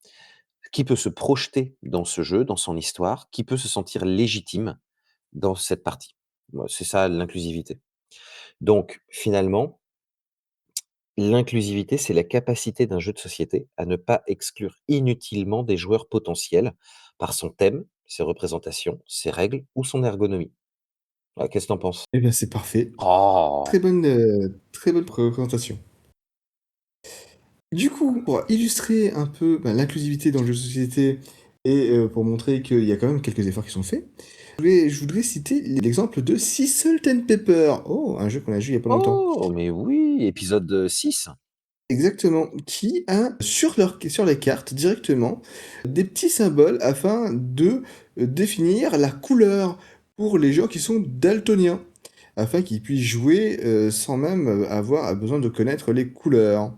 Speaker 2: qui peut se projeter dans ce jeu, dans son histoire, qui peut se sentir légitime dans cette partie. Moi, c'est ça l'inclusivité. Donc finalement, l'inclusivité, c'est la capacité d'un jeu de société à ne pas exclure inutilement des joueurs potentiels par son thème, ses représentations, ses règles ou son ergonomie. Ouais, qu'est-ce que tu penses?
Speaker 1: Eh bien, c'est parfait.
Speaker 2: Oh!
Speaker 1: Très bonne présentation. Du coup, pour illustrer un peu, bah, l'inclusivité dans le jeu de société et pour montrer qu'il y a quand même quelques efforts qui sont faits, je voudrais citer l'exemple de Sea Salt and Pepper. Oh, un jeu qu'on a joué il y a pas longtemps.
Speaker 2: Oh, mais oui, épisode, 6.
Speaker 1: Exactement, qui a sur les cartes directement des petits symboles afin de, définir la couleur pour les gens qui sont daltoniens, afin qu'ils puissent jouer, sans même, avoir besoin de connaître les couleurs.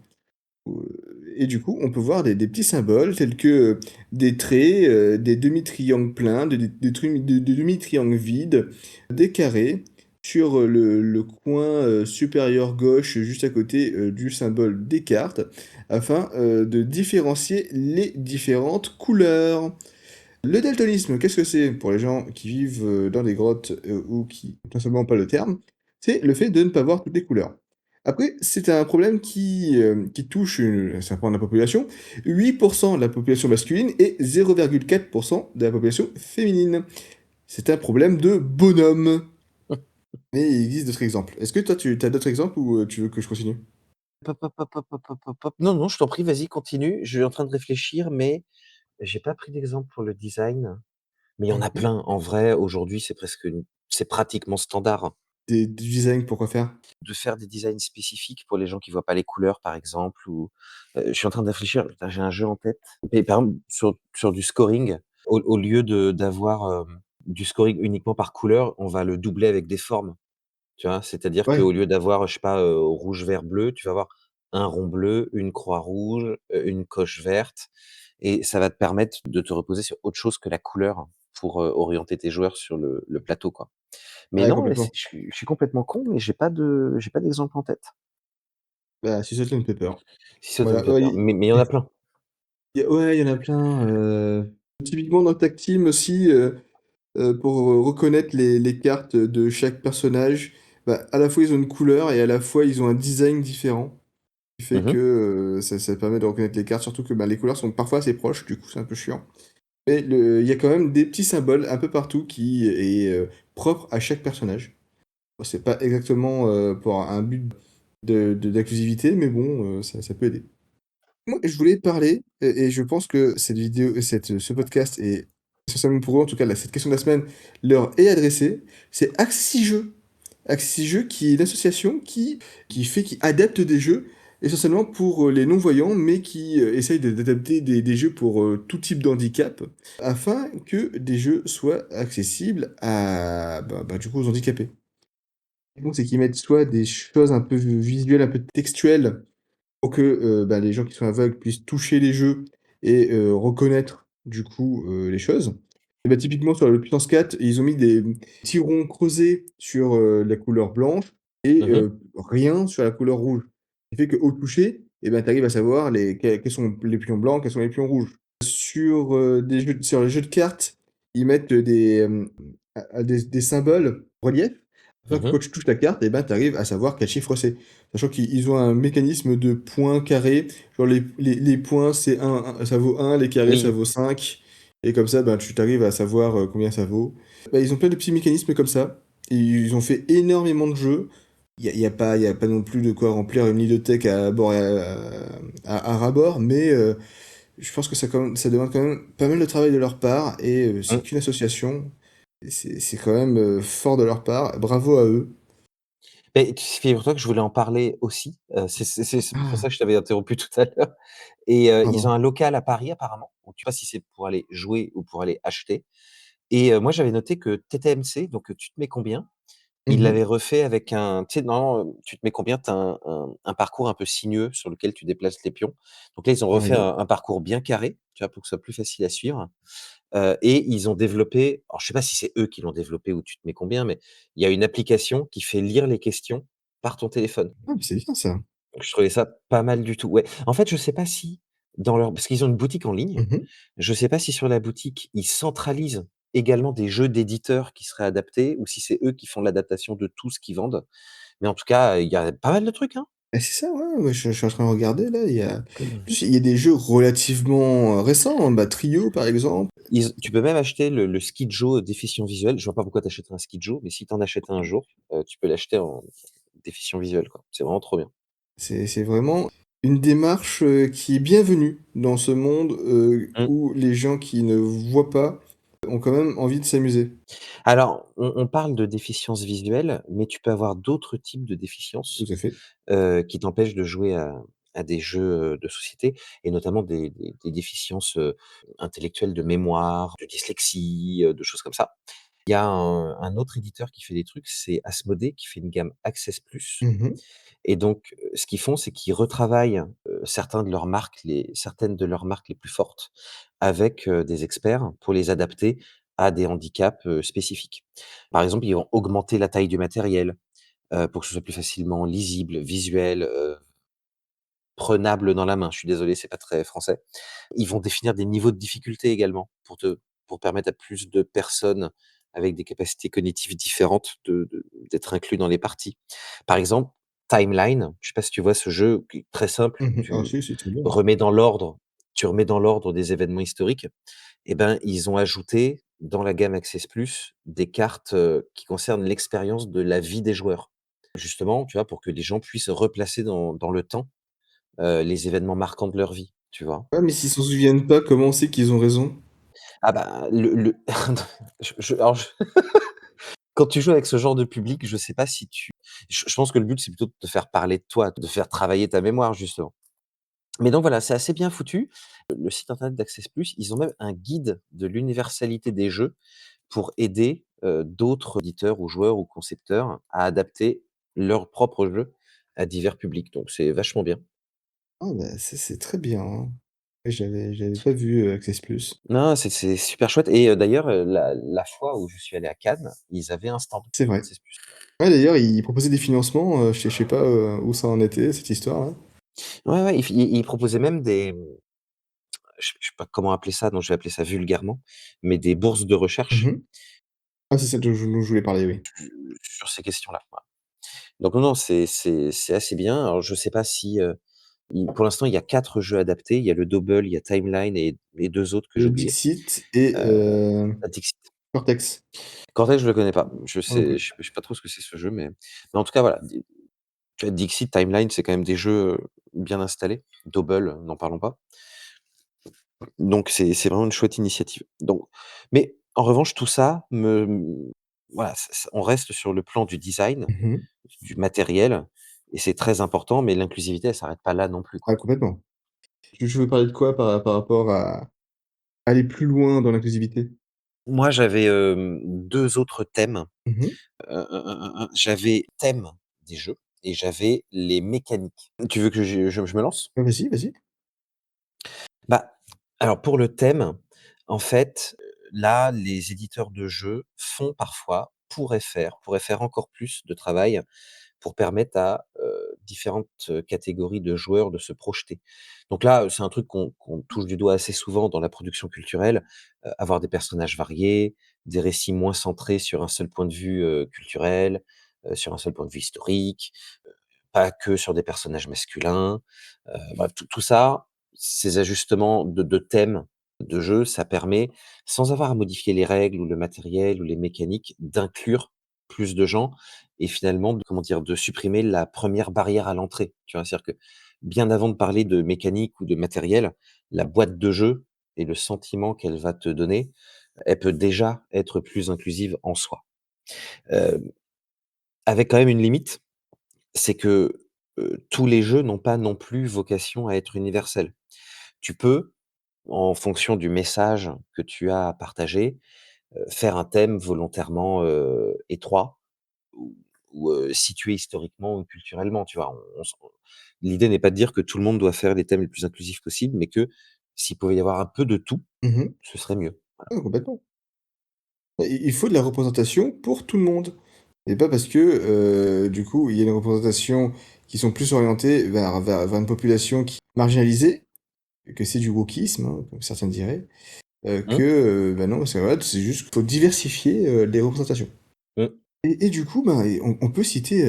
Speaker 1: Et du coup, on peut voir des petits symboles tels que, des traits, des demi-triangles pleins, des demi-triangles vides, des carrés sur, le coin, supérieur gauche juste à côté, du symbole des cartes afin, de différencier les différentes couleurs. Le daltonisme, qu'est-ce que c'est? Pour les gens qui vivent, dans des grottes, ou qui tout simplement pas le terme, c'est le fait de ne pas voir toutes les couleurs. Après, c'est un problème qui touche, un certain pan de la population, 8 de la population masculine et 0,4 de la population féminine. C'est un problème de bonhomme. Mais il existe d'autres exemples. Est-ce que toi, tu as d'autres exemples ou tu veux que je continue?
Speaker 2: Hop, hop, hop, hop, hop, hop, hop, hop. Non, non, je t'en prie, vas-y, continue. Je suis en train de réfléchir, mais j'ai pas pris d'exemple pour le design. Mais il y en a
Speaker 1: Mmh.
Speaker 2: plein. En vrai, aujourd'hui, c'est pratiquement standard
Speaker 1: Du design, pourquoi faire?
Speaker 2: de faire des designs spécifiques pour les gens qui voient pas les couleurs, par exemple, ou je suis en train de réfléchir, putain, j'ai un jeu en tête. Mais par exemple, sur du scoring, au lieu d'avoir, du scoring uniquement par couleur, on va le doubler avec des formes, tu vois? C'est-à-dire
Speaker 1: Ouais,
Speaker 2: qu'au lieu d'avoir, je sais pas, rouge, vert, bleu, tu vas avoir un rond bleu, une croix rouge, une coche verte, et ça va te permettre de te reposer sur autre chose que la couleur pour, orienter tes joueurs sur le plateau, quoi. Mais
Speaker 1: ouais,
Speaker 2: non,
Speaker 1: complètement.
Speaker 2: je suis complètement con, mais j'ai pas d'exemple en tête.
Speaker 1: Bah, si Salt and Pepper.
Speaker 2: Si ça te
Speaker 1: Voilà,
Speaker 2: fait peur, mais il y en a plein.
Speaker 1: ouais, il y en a plein, typiquement dans Tag Team aussi, pour, reconnaître les cartes de chaque personnage, bah, à la fois ils ont une couleur et à la fois ils ont un design différent, qui fait que,
Speaker 2: Mmh.
Speaker 1: ça permet de reconnaître les cartes, surtout que, bah, les couleurs sont parfois assez proches, du coup c'est un peu chiant. Mais il y a quand même des petits symboles un peu partout qui est, propre à chaque personnage. Bon, c'est pas exactement, pour un but d'inclusivité, mais bon, ça peut aider. Moi, je voulais parler et je pense que ce podcast est essentiellement pour eux, en tout cas, cette question de la semaine leur est adressée. C'est Axi-Jeux. Axi-Jeux qui est une association qui adapte des jeux essentiellement pour, les non-voyants, mais qui, essaye d'adapter des jeux pour, tout type d'handicap, afin que des jeux soient accessibles du coup, aux handicapés. Donc c'est qu'ils mettent soit des choses un peu visuelles, un peu textuelles pour que, les gens qui sont aveugles puissent toucher les jeux et reconnaître du coup, les choses. Et bah, typiquement sur le Puissance 4, ils ont mis des petits ronds creusés sur, la couleur blanche et
Speaker 2: Mmh mh.
Speaker 1: rien sur la couleur rouge. Ce qui fait qu'au toucher et ben, tu arrives à savoir quels sont les pions blancs, quels sont les pions rouges. Sur les jeux de cartes, ils mettent des symboles reliefs afin que
Speaker 2: Mmh.
Speaker 1: quand tu touches la carte et ben, tu arrives à savoir quel chiffre c'est. Sachant qu'ils ont un mécanisme de points carrés, genre les points c'est ça vaut 1, les carrés ça
Speaker 2: Oui.
Speaker 1: vaut 5 et comme ça, ben, tu t'arrives à savoir, combien ça vaut. Bah, ils ont plein de petits mécanismes comme ça et ils ont fait énormément de jeux. Il y a pas non plus de quoi remplir une bibliothèque à bord et à ras-bord, mais je pense que ça demande quand même pas mal de travail de leur part et c'est
Speaker 2: Mmh.
Speaker 1: qu'une association et c'est quand même, fort de leur part. Bravo à eux.
Speaker 2: Beh, figure-toi que je voulais en parler aussi, c'est pour ça
Speaker 1: Ah!
Speaker 2: que je t'avais interrompu tout à l'heure, et ils
Speaker 1: Pardon.
Speaker 2: ont un local à Paris apparemment, donc je sais pas si c'est pour aller jouer ou pour aller acheter, et moi j'avais noté que TTMC, donc Tu te mets combien? Il
Speaker 1: Mmh mh.
Speaker 2: l'avait refait avec un, tu sais, normalement, Tu te mets combien? Tu as un parcours un peu sinueux sur lequel tu déplaces les pions. Donc là, ils ont refait
Speaker 1: Oui.
Speaker 2: un parcours bien carré, tu vois, pour que ce soit plus facile à suivre. Et ils ont développé, alors je sais pas si c'est eux qui l'ont développé ou tu te mets combien, mais il y a une application qui fait lire les questions par ton téléphone.
Speaker 1: Ah, mais c'est bien ça.
Speaker 2: Donc je trouvais ça pas mal du tout. Ouais, en fait, je sais pas si parce qu'ils ont une boutique en ligne,
Speaker 1: Mmh mh.
Speaker 2: je sais pas si sur la boutique, ils centralisent également des jeux d'éditeurs qui seraient adaptés ou si c'est eux qui font l'adaptation de tout ce qu'ils vendent. Mais en tout cas, il y a pas mal de trucs, hein.
Speaker 1: Et c'est ça, ouais, ouais, je suis en train de regarder là, il y a en
Speaker 2: Mmh.
Speaker 1: plus, il y a des jeux relativement, récents, hein, bah, Trio par exemple.
Speaker 2: Tu peux même acheter le Ski-Joe déficient visuel. Je vois pas pourquoi tu achèterais un Ski-Joe, mais si tu en achètes un jour, tu peux l'acheter en déficient visuel, quoi. C'est vraiment trop bien.
Speaker 1: C'est vraiment une démarche, qui est bienvenue dans ce monde,
Speaker 2: Mmh.
Speaker 1: où les gens qui ne voient pas ont quand même envie de s'amuser.
Speaker 2: Alors, on parle de déficience visuelle, mais tu peux avoir d'autres types de déficiences,
Speaker 1: Tout à fait.
Speaker 2: qui t'empêchent de jouer à des jeux, de société, et notamment des déficiences, intellectuelles de mémoire, de dyslexie, de choses comme ça. Il y a un autre éditeur qui fait des trucs, c'est Asmodée, qui fait une gamme Access Plus,
Speaker 1: Mmh mh.
Speaker 2: et donc ce qu'ils font, c'est qu'ils retravaillent, certaines de leurs marques les plus fortes avec, des experts pour les adapter à des handicaps, spécifiques. Par exemple, ils vont augmenter la taille du matériel, pour que ce soit plus facilement lisible, visuel, prenable dans la main. Je suis désolé, c'est pas très français. Ils vont définir des niveaux de difficulté également pour permettre à plus de personnes avec des capacités cognitives différentes d'être inclus dans les parties. Par exemple, Timeline, je sais pas si tu vois ce jeu qui est très simple,
Speaker 1: Mmh mh. Ah si, si, très bien.
Speaker 2: remets dans l'ordre tu remets dans l'ordre des événements historiques, et ben, ils ont ajouté dans la gamme Access Plus, des cartes, qui concernent l'expérience de la vie des joueurs. Justement, tu vois, pour que les gens puissent replacer dans le temps, les événements marquants de leur vie, tu vois?
Speaker 1: Ouais, mais s'ils s'en souviennent pas, comment on sait qu'ils ont raison?
Speaker 2: Ah bah, le je quand tu joues avec ce genre de public, je sais pas si tu je pense que le but, c'est plutôt de te faire parler de toi, de faire travailler ta mémoire, justement. Mais donc voilà, c'est assez bien foutu. Le site internet d'Access Plus, ils ont même un guide de l'universalité des jeux pour aider, d'autres éditeurs ou joueurs ou concepteurs à adapter leurs propres jeux à divers publics. Donc c'est vachement bien.
Speaker 1: Ah bah, c'est très bien, hein. J'avais pas vu, Access Plus.
Speaker 2: Non, c'est super chouette et d'ailleurs, la fois où je suis allé à Cannes, ils avaient un stand
Speaker 1: C'est vrai.
Speaker 2: Access Plus.
Speaker 1: Ouais, d'ailleurs, ils proposaient des financements, je sais pas, où ça en était, cette histoire-là.
Speaker 2: Ouais, ouais, ils proposaient même des, je sais pas comment appeler ça, donc je vais appeler ça vulgairement, mais des bourses de recherche,
Speaker 1: Mmh. Ah, c'est ça dont je voulais parler, oui.
Speaker 2: sur ces questions-là. Voilà. Donc non, non, c'est assez bien. Alors je sais pas si, pour l'instant, il y a 4 jeux adaptés. Il y a le Dobble, il y a Timeline et 2 autres que j'ai oubliés.
Speaker 1: Dixit et
Speaker 2: Dixit.
Speaker 1: Cortex.
Speaker 2: Cortex, je le connais pas.
Speaker 1: Moi non plus.
Speaker 2: Je sais pas trop ce que c'est ce jeu, mais en tout cas, voilà. Tu vois, Dixit, Timeline, c'est quand même des jeux, bien installés. Dobble, n'en parlons pas. Donc c'est vraiment une chouette initiative. Donc mais en revanche, tout ça voilà, on reste sur le plan du design,
Speaker 1: Mmh.
Speaker 2: du matériel et c'est très important, mais l'inclusivité, elle s'arrête pas là non plus,
Speaker 1: Ah,
Speaker 2: quoi.
Speaker 1: complètement. Tu veux parler de quoi par rapport à aller plus loin dans l'inclusivité?
Speaker 2: Moi, j'avais, 2 autres thèmes.
Speaker 1: Mmh.
Speaker 2: J'avais thème des jeux et j'avais les mécaniques. Tu veux que je me lance?
Speaker 1: Ouais, vas-y, vas-y.
Speaker 2: Bah, alors pour le thème, en fait, là, les éditeurs de jeux font parfois pourraient faire encore plus de travail pour permettre à, différentes, catégories de joueurs de se projeter. Donc là, c'est un truc qu'on touche du doigt assez souvent dans la production culturelle, avoir des personnages variés, des récits moins centrés sur un seul point de vue, culturel, sur un seul point de vue historique, pas que sur des personnages masculins. Bref, tout ça, ces ajustements de thèmes de jeu, ça permet, sans avoir à modifier les règles ou le matériel ou les mécaniques, d'inclure plus de gens et finalement de comment dire? De supprimer la première barrière à l'entrée, tu vois? C'est-à-dire que, bien avant de parler de mécanique ou de matériel, la boîte de jeu et le sentiment qu'elle va te donner, elle peut déjà être plus inclusive en soi. Heu, Avec quand même une limite, c'est que, tous les jeux n'ont pas non plus vocation à être universels. Tu peux, en fonction du message que tu as à partager, faire un thème volontairement, étroit ou situé historiquement ou culturellement, tu vois? L'idée n'est pas de dire que tout le monde doit faire les thèmes les plus inclusifs possibles, mais que s'il pouvait y avoir un peu de tout,
Speaker 1: Mmh.
Speaker 2: ce serait mieux.
Speaker 1: Ouais, complètement. Il faut de la représentation pour tout le monde et pas parce que, du coup, il y a une représentation qui sont plus orientées vers une population qui est marginalisée, que c'est du wokisme, hein, comme certains diraient, que,
Speaker 2: Mmh,
Speaker 1: bah, non, c'est vrai, c'est juste qu'il faut diversifier, les représentations.
Speaker 2: mmh,
Speaker 1: Et du coup, ben, et on peut citer,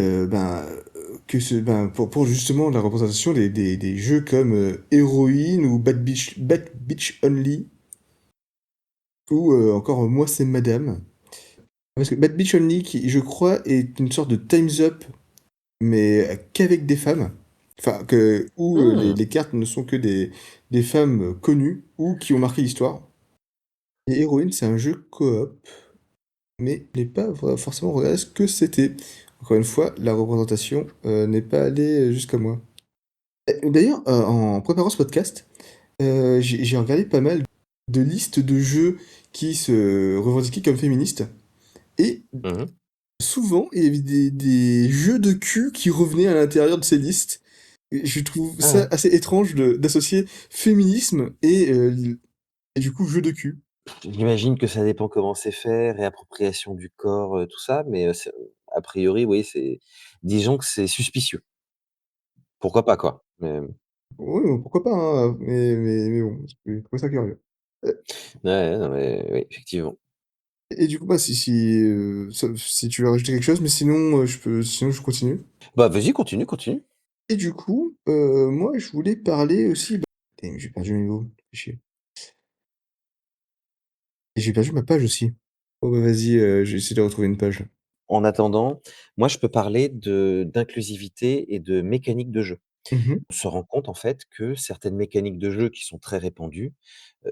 Speaker 1: pour justement la représentation des jeux comme, Heroine ou Bad Beach Only ou, encore Moi c'est Madame. Parce que Bad Beach Only qui, je crois, est une sorte de Time's Up, mais qu'avec des femmes. Enfin que où,
Speaker 2: mmh.
Speaker 1: les cartes ne sont que des femmes, connues ou qui ont marqué l'histoire. Et Heroine, c'est un jeu coop, mais je n'ai pas forcément regardé ce que c'était. Encore une fois, la représentation, n'est pas allée, jusqu'à moi. D'ailleurs, en préparant ce podcast, j'ai regardé pas mal de listes de jeux qui se revendiquaient comme féministes et
Speaker 2: Mmh.
Speaker 1: souvent, il y avait des jeux de cul qui revenaient à l'intérieur de ces listes et je trouve
Speaker 2: Ah
Speaker 1: ça
Speaker 2: ouais.
Speaker 1: assez étrange de d'associer féminisme et du coup, jeu de cul.
Speaker 2: J'imagine que ça dépend comment c'est fait, réappropriation du corps, tout ça, mais c'est a priori, oui, c'est disons que c'est suspicieux. Pourquoi pas, quoi? Mais
Speaker 1: Oui, pourquoi pas, hein, mais bon, j'ai trouvé ça curieux. Heu
Speaker 2: ouais, ouais, non, mais oui, effectivement.
Speaker 1: et du coup, bah, si tu veux rajouter quelque chose, mais sinon, je continue.
Speaker 2: Bah, vas-y, continue, continue.
Speaker 1: Et du coup, moi, je voulais parler aussi, j'ai perdu mes mots, fais chier. Et j'ai perdu ma page aussi. Oh bah, vas-y, je vais essayer de retrouver une page.
Speaker 2: En attendant, moi, je peux parler de d'inclusivité et de mécanique de jeu.
Speaker 1: Mmh.
Speaker 2: On se rend compte, en fait, que certaines mécaniques de jeu qui sont très répandues,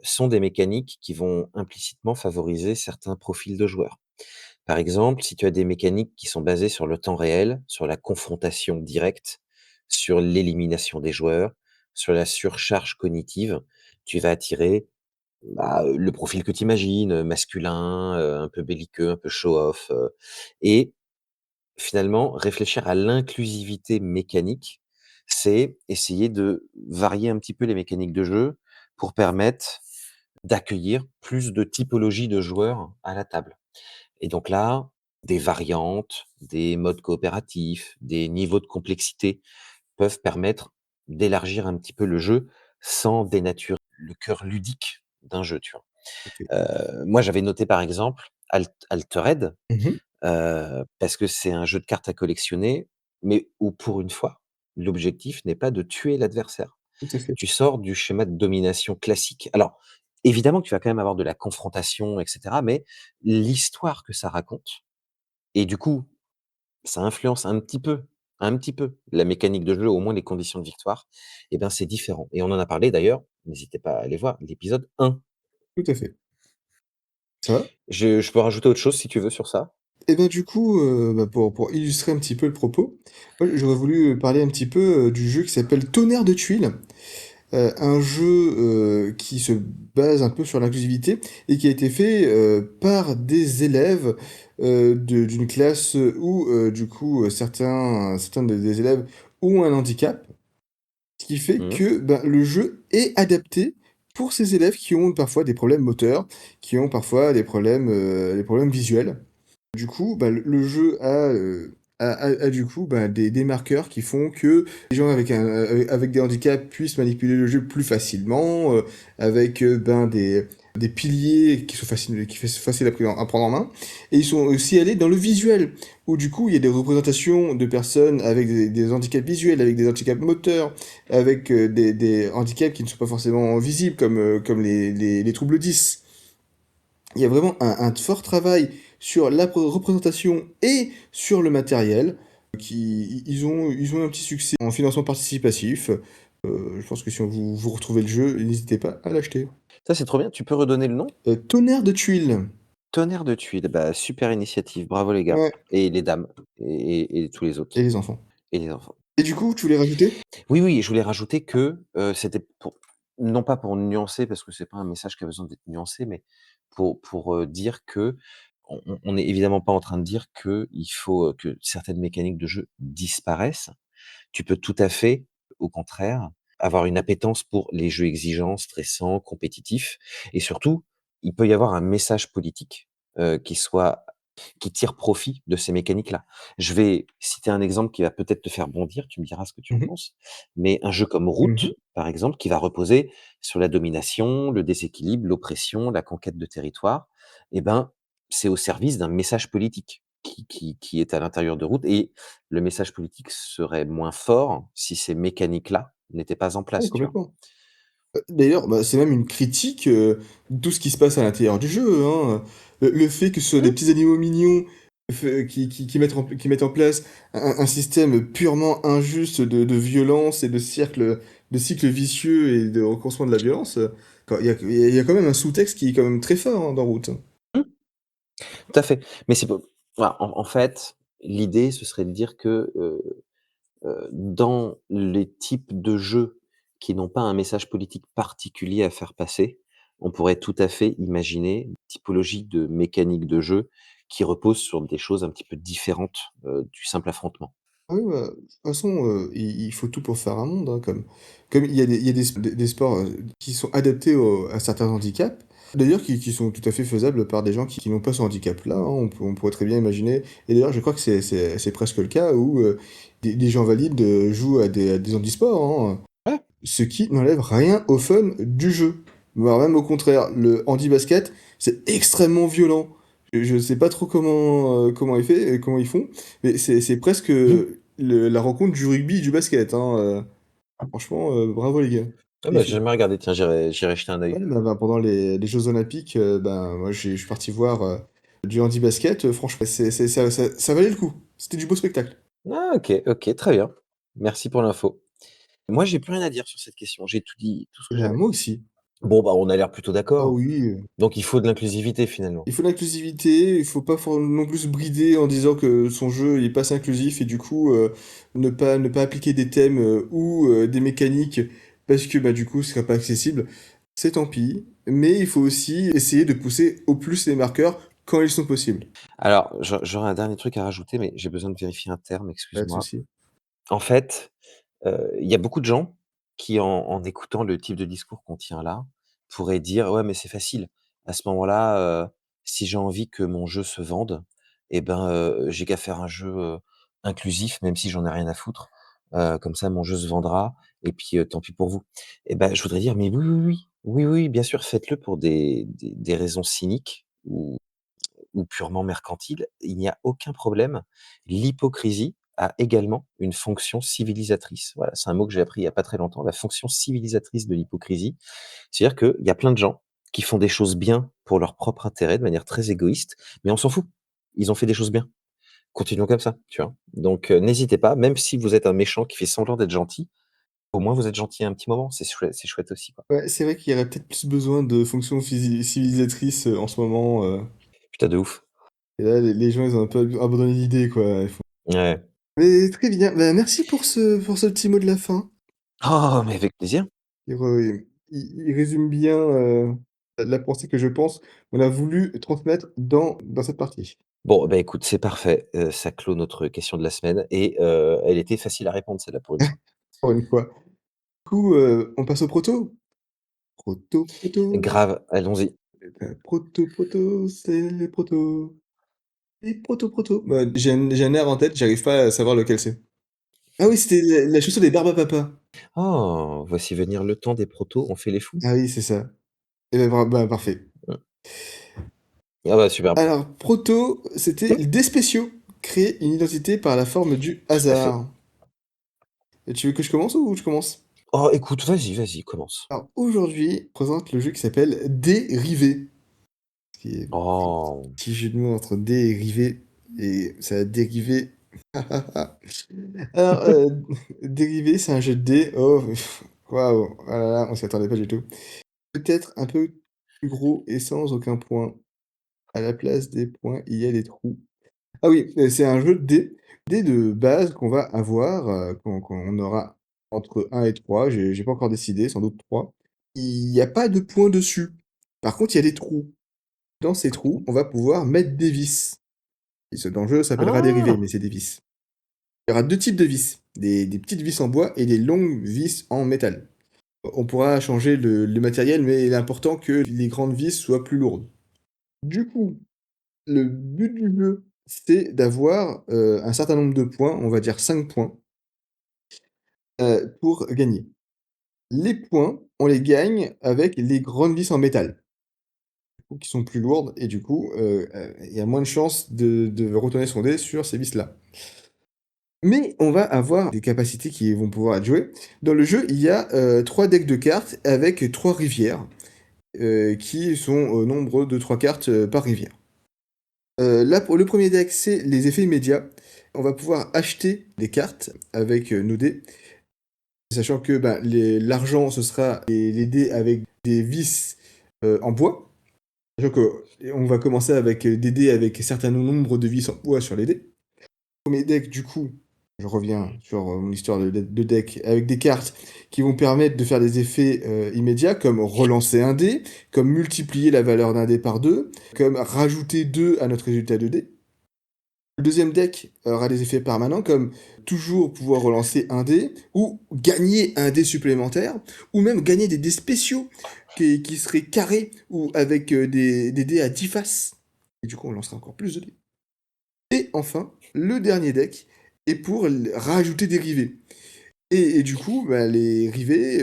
Speaker 2: sont des mécaniques qui vont implicitement favoriser certains profils de joueurs. Par exemple, si tu as des mécaniques qui sont basées sur le temps réel, sur la confrontation directe, sur l'élimination des joueurs, sur la surcharge cognitive, tu vas attirer, bah, le profil que tu imagines, masculin, un peu belliqueux, un peu show-off, et finalement, réfléchir à l'inclusivité mécanique, c'est essayer de varier un petit peu les mécaniques de jeu pour permettre d'accueillir plus de typologies de joueurs à la table. Et donc là, des variantes, des modes coopératifs, des niveaux de complexité peuvent permettre d'élargir un petit peu le jeu sans dénaturer le cœur ludique d'un jeu, tu vois?
Speaker 1: OK.
Speaker 2: Moi, j'avais noté par exemple Altered,
Speaker 1: Mmh.
Speaker 2: parce que c'est un jeu de cartes à collectionner, mais où pour une fois, l'objectif n'est pas de tuer l'adversaire.
Speaker 1: Tout à fait,
Speaker 2: Tu sors du schéma de domination classique. Alors, évidemment que tu vas quand même avoir de la confrontation et cetera, mais l'histoire que ça raconte et du coup, ça influence un petit peu la mécanique de jeu, au moins les conditions de victoire, et ben, c'est différent et on en a parlé d'ailleurs, n'hésitez pas à aller voir l'épisode 1.
Speaker 1: tout à fait. Ça va?
Speaker 2: Je peux rajouter autre chose si tu veux sur ça?
Speaker 1: Et ben, du coup, bah, pour illustrer un petit peu le propos, moi j'aurais voulu, parler un petit peu, du jeu qui s'appelle Tonnerre de tuiles. Un jeu, qui se base un peu sur l'inclusivité et qui a été fait, par des élèves, d'une classe, où, du coup, certains des élèves ont un handicap. Ce qui fait
Speaker 2: Mmh.
Speaker 1: que, ben, le jeu est adapté pour ces élèves qui ont parfois des problèmes moteurs, qui ont parfois des problèmes visuels. Du coup, bah, le jeu a du coup, bah, des marqueurs qui font que les gens avec des handicaps puissent manipuler le jeu plus facilement, avec, ben, des piliers qui sont faciles à prendre en main. Et ils sont aussi allés dans le visuel, où du coup, il y a des représentations de personnes avec des handicaps visuels, avec des handicaps moteurs, avec, des handicaps qui ne sont pas forcément visibles comme les troubles 10. Il y a vraiment un fort travail sur la représentation et sur le matériel, ils ont un petit succès en financement participatif. Je pense que si vous retrouvez le jeu, n'hésitez pas à l'acheter.
Speaker 2: Ça, c'est trop bien, tu peux redonner le nom?
Speaker 1: Tonnerre de tuiles.
Speaker 2: Tonnerre de tuiles, bah, super initiative, bravo les gars
Speaker 1: Ouais,
Speaker 2: et les dames et tous les
Speaker 1: et
Speaker 2: autres
Speaker 1: les enfants.
Speaker 2: et les enfants.
Speaker 1: Et du coup, tu voulais rajouter?
Speaker 2: Oui, oui, je voulais rajouter que, c'était pour non pas pour nuancer parce que c'est pas un message qui a besoin d'être nuancé, mais pour dire que on est évidemment pas en train de dire qu'il faut, que certaines mécaniques de jeu disparaissent. Tu peux tout à fait, au contraire, avoir une appétence pour les jeux exigeants, stressants, compétitifs et surtout, il peut y avoir un message politique, qui tire profit de ces mécaniques-là. Je vais citer un exemple qui va peut-être te faire bondir, tu me diras ce que tu en
Speaker 1: Mmh mh.
Speaker 2: penses, mais un jeu comme
Speaker 1: Mmh.
Speaker 2: Root, par exemple, qui va reposer sur la domination, le déséquilibre, l'oppression, la conquête de territoire, eh ben, c'est au service d'un message politique qui est à l'intérieur de Root et le message politique serait moins fort si ces mécaniques-là n'étaient pas en
Speaker 1: Ouais,
Speaker 2: place, tu vois?
Speaker 1: complètement. D'ailleurs, bah, c'est même une critique, de tout ce qui se passe à l'intérieur du jeu, hein. Le fait que ce soit des
Speaker 2: Mmh,
Speaker 1: petits animaux mignons qui mettent en place un système purement injuste de violence et de cycles vicieux et de recommencement de la violence, il y a quand même un sous-texte qui est quand même très fort, hein, dans Root.
Speaker 2: mmh, tout à fait, mais c'est pas voilà, en fait, l'idée, ce serait de dire que, dans les types de jeux qui n'ont pas un message politique particulier à faire passer, on pourrait tout à fait imaginer une typologie de mécanique de jeu qui repose sur des choses un petit peu différentes, du simple affrontement.
Speaker 1: Ah oui, bah, de toute façon, il faut tout pour faire un monde, hein, comme il y a des sports, qui sont adaptés à certains handicaps, d'ailleurs qui sont tout à fait faisables par des gens qui n'ont pas ce handicap-là, hein. On pourrait très bien imaginer et d'ailleurs je crois que c'est presque le cas où, des gens valides, jouent à des handisports, hein,
Speaker 2: Ouais.
Speaker 1: ce qui n'enlève rien au fun du jeu. Voire même au contraire, le handi-basket, c'est extrêmement violent. Je sais pas trop comment ils font, mais c'est presque, la rencontre du rugby et du basket, hein, franchement, bravo les gars.
Speaker 2: Ah
Speaker 1: Il
Speaker 2: bah, j'ai
Speaker 1: fait
Speaker 2: jamais regardé, tiens, j'irai jeter un
Speaker 1: ouais,
Speaker 2: œil.
Speaker 1: bah, pendant les jeux olympiques, ben, moi je suis parti voir, du handi-basket, franchement ça valait le coup. C'était du beau spectacle.
Speaker 2: Ah OK, OK, très bien. Merci pour l'info. Moi, j'ai plus rien à dire sur cette question, j'ai tout dit, tout ce
Speaker 1: Et
Speaker 2: que
Speaker 1: bah,
Speaker 2: j'avais.
Speaker 1: moi aussi.
Speaker 2: Bon, bah, on a l'air plutôt
Speaker 1: Ah
Speaker 2: d'accord.
Speaker 1: oui,
Speaker 2: Donc il faut de l'inclusivité finalement.
Speaker 1: il faut l'inclusivité, il faut pas non plus se brider en disant que son jeu il est pas assez inclusif et du coup, ne pas appliquer des thèmes, ou des mécaniques parce que, bah, du coup, ce sera pas accessible. C'est tant pis, mais il faut aussi essayer de pousser au plus les marqueurs quand ils sont possibles.
Speaker 2: Alors, j'aurais un dernier truc à rajouter, mais j'ai besoin de vérifier un terme,
Speaker 1: Pas de
Speaker 2: excuse-moi.
Speaker 1: souci.
Speaker 2: En fait, il y a beaucoup de gens qui en écoutant le type de discours qu'on tient là, pourraient dire: «Ouais, mais c'est facile. À ce moment-là, si j'ai envie que mon jeu se vende et ben, j'ai qu'à faire un jeu, inclusif, même si j'en ai rien à foutre. Comme ça mon jeu se vendra et puis, tant pis pour vous». Et ben, je voudrais dire: «Mais oui, oui, oui, oui, oui, bien sûr, faites-le pour des raisons cyniques ou purement mercantile, il n'y a aucun problème. L'hypocrisie a également une fonction civilisatrice. Voilà, c'est un mot que j'ai appris il y a pas très longtemps, la fonction civilisatrice de l'hypocrisie. C'est-à-dire qu'il y a plein de gens qui font des choses bien pour leur propre intérêt, de manière très égoïste, mais on s'en fout. Ils ont fait des choses bien. Continuons comme ça, tu vois? Donc, n'hésitez pas, même si vous êtes un méchant qui fait semblant d'être gentil, au moins vous êtes gentil un petit moment, c'est chouette aussi, quoi.
Speaker 1: Ouais, c'est vrai qu'il y aurait peut-être plus besoin de fonctions civilisatrices, en ce moment,
Speaker 2: Putain de ouf.
Speaker 1: et là les gens ils ont un peu abandonné l'idée quoi, il faut
Speaker 2: Ouais.
Speaker 1: mais très bien, bah, merci pour ce petit mot de la fin.
Speaker 2: Oh, mais avec plaisir.
Speaker 1: Il résume bien, la pensée que je pense on a voulu transmettre dans cette partie.
Speaker 2: Bon, bah, écoute, c'est parfait, ça clôt notre question de la semaine et elle était facile à répondre celle-là pour une fois.
Speaker 1: Encore une fois. Du coup, on passe au proto? Proto, proto,
Speaker 2: Grave, allons-y.
Speaker 1: proto, c'est les protos. Les proto. Bah, j'ai un air en tête, j'arrive pas à savoir lequel c'est. Ah oui, c'était la chanson des Barbapapa.
Speaker 2: Oh, voici venir le temps des protos, on fait les fous.
Speaker 1: Ah oui, c'est ça. Et bah, parfait.
Speaker 2: Mmh. Ah bah, superbe.
Speaker 1: Alors, proto, c'était
Speaker 2: Mmh,
Speaker 1: des spéciaux, créer une identité par la forme du
Speaker 2: tout à fait.
Speaker 1: hasard. Et tu veux que je commence ou je commence?
Speaker 2: Oh, écoute, vas-y, vas-y, commence.
Speaker 1: Alors, aujourd'hui, je présente le jeu qui s'appelle Dérivé, qui est un
Speaker 2: Oh,
Speaker 1: petit jeu de mots entre dé et rivé, et ça a dérivé. Alors, Dérivé, c'est un jeu de dés. Oh, waouh, oh là là, on s'y attendait pas du tout. Peut-être un peu plus gros et sans aucun point. À la place des points, il y a des trous. Ah oui, c'est un jeu de dés. Dés de base qu'on va avoir, qu'on aura entre 1 et 3. J'ai pas encore décidé, sans doute 3. Il y a pas de points dessus. Par contre, il y a des trous. Dans ces trous,
Speaker 2: OK.
Speaker 1: on va pouvoir mettre des vis. Et ce dans le jeu s'appellera dérivé, mais
Speaker 2: Ah!
Speaker 1: c'est des vis. Il y aura 2 types de vis, des petites vis en bois et des longues vis en métal. On pourra changer le matériel, mais il est important que les grandes vis soient plus lourdes. Du coup, le but du jeu, c'est d'avoir, un certain nombre de points, on va dire 5 points, pour gagner. Les points, on les gagne avec les grandes vis en métal, du coup, qui sont plus lourdes et du coup, il y a moins de chances de retourner son dé sur ces vis-là. Mais on va avoir des capacités qui vont pouvoir être jouées. Dans le jeu, il y a, 3 decks de cartes avec 3 rivières, qui sont au nombre de 3 cartes, par rivière. Là, pour le premier deck, c'est les effets immédiats. On va pouvoir acheter des cartes avec, nos dés, sachant que, ben, l'argent, ce sera les dés avec des vis, en bois. Sachant qu'on va commencer avec, des dés avec un certain nombre de vis en bois sur les dés. Premier deck, du coup, je reviens sur, mon histoire de deck, avec des cartes qui vont permettre de faire des effets, immédiats, comme relancer un dé, comme multiplier la valeur d'un dé par 2, comme rajouter 2 à notre résultat de dé. Le deuxième deck aura des effets permanents, comme toujours pouvoir relancer un dé, ou gagner un dé supplémentaire, ou même gagner des dés spéciaux qui seraient carrés, ou avec, des dés à 10 faces. Et du coup, on lancera encore plus de dés. Et enfin, le dernier deck est pour rajouter des rivets. Et du coup, bah, les rivets,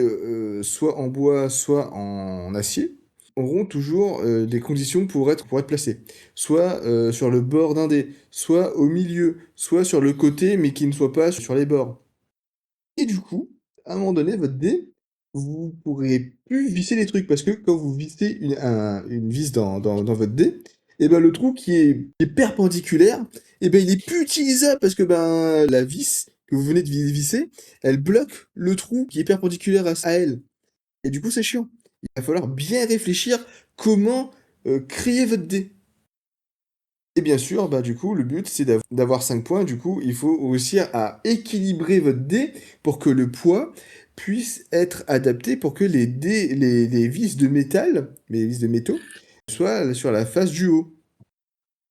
Speaker 1: soit en bois, soit en acier, auront toujours, des conditions pour être placés. Soit, sur le bord d'un dé, soit au milieu, soit sur le côté, mais qui ne soit pas sur les bords. Et du coup, à un moment donné, votre dé, vous pourrez plus visser les trucs parce que quand vous vissez une vis dans votre dé, et ben le trou qui est perpendiculaire, et ben il est plus utilisable parce que ben la vis que vous venez de visser, elle bloque le trou qui est perpendiculaire à elle. Et du coup, c'est chiant. Il va falloir bien réfléchir comment créer votre dé. Et bien sûr, bah, du coup, le but, c'est d'avoir 5 points. Du coup, il faut réussir à équilibrer votre dé pour que le poids puisse être adapté pour que les vis de métal, les vis de métaux, soient sur la face du haut.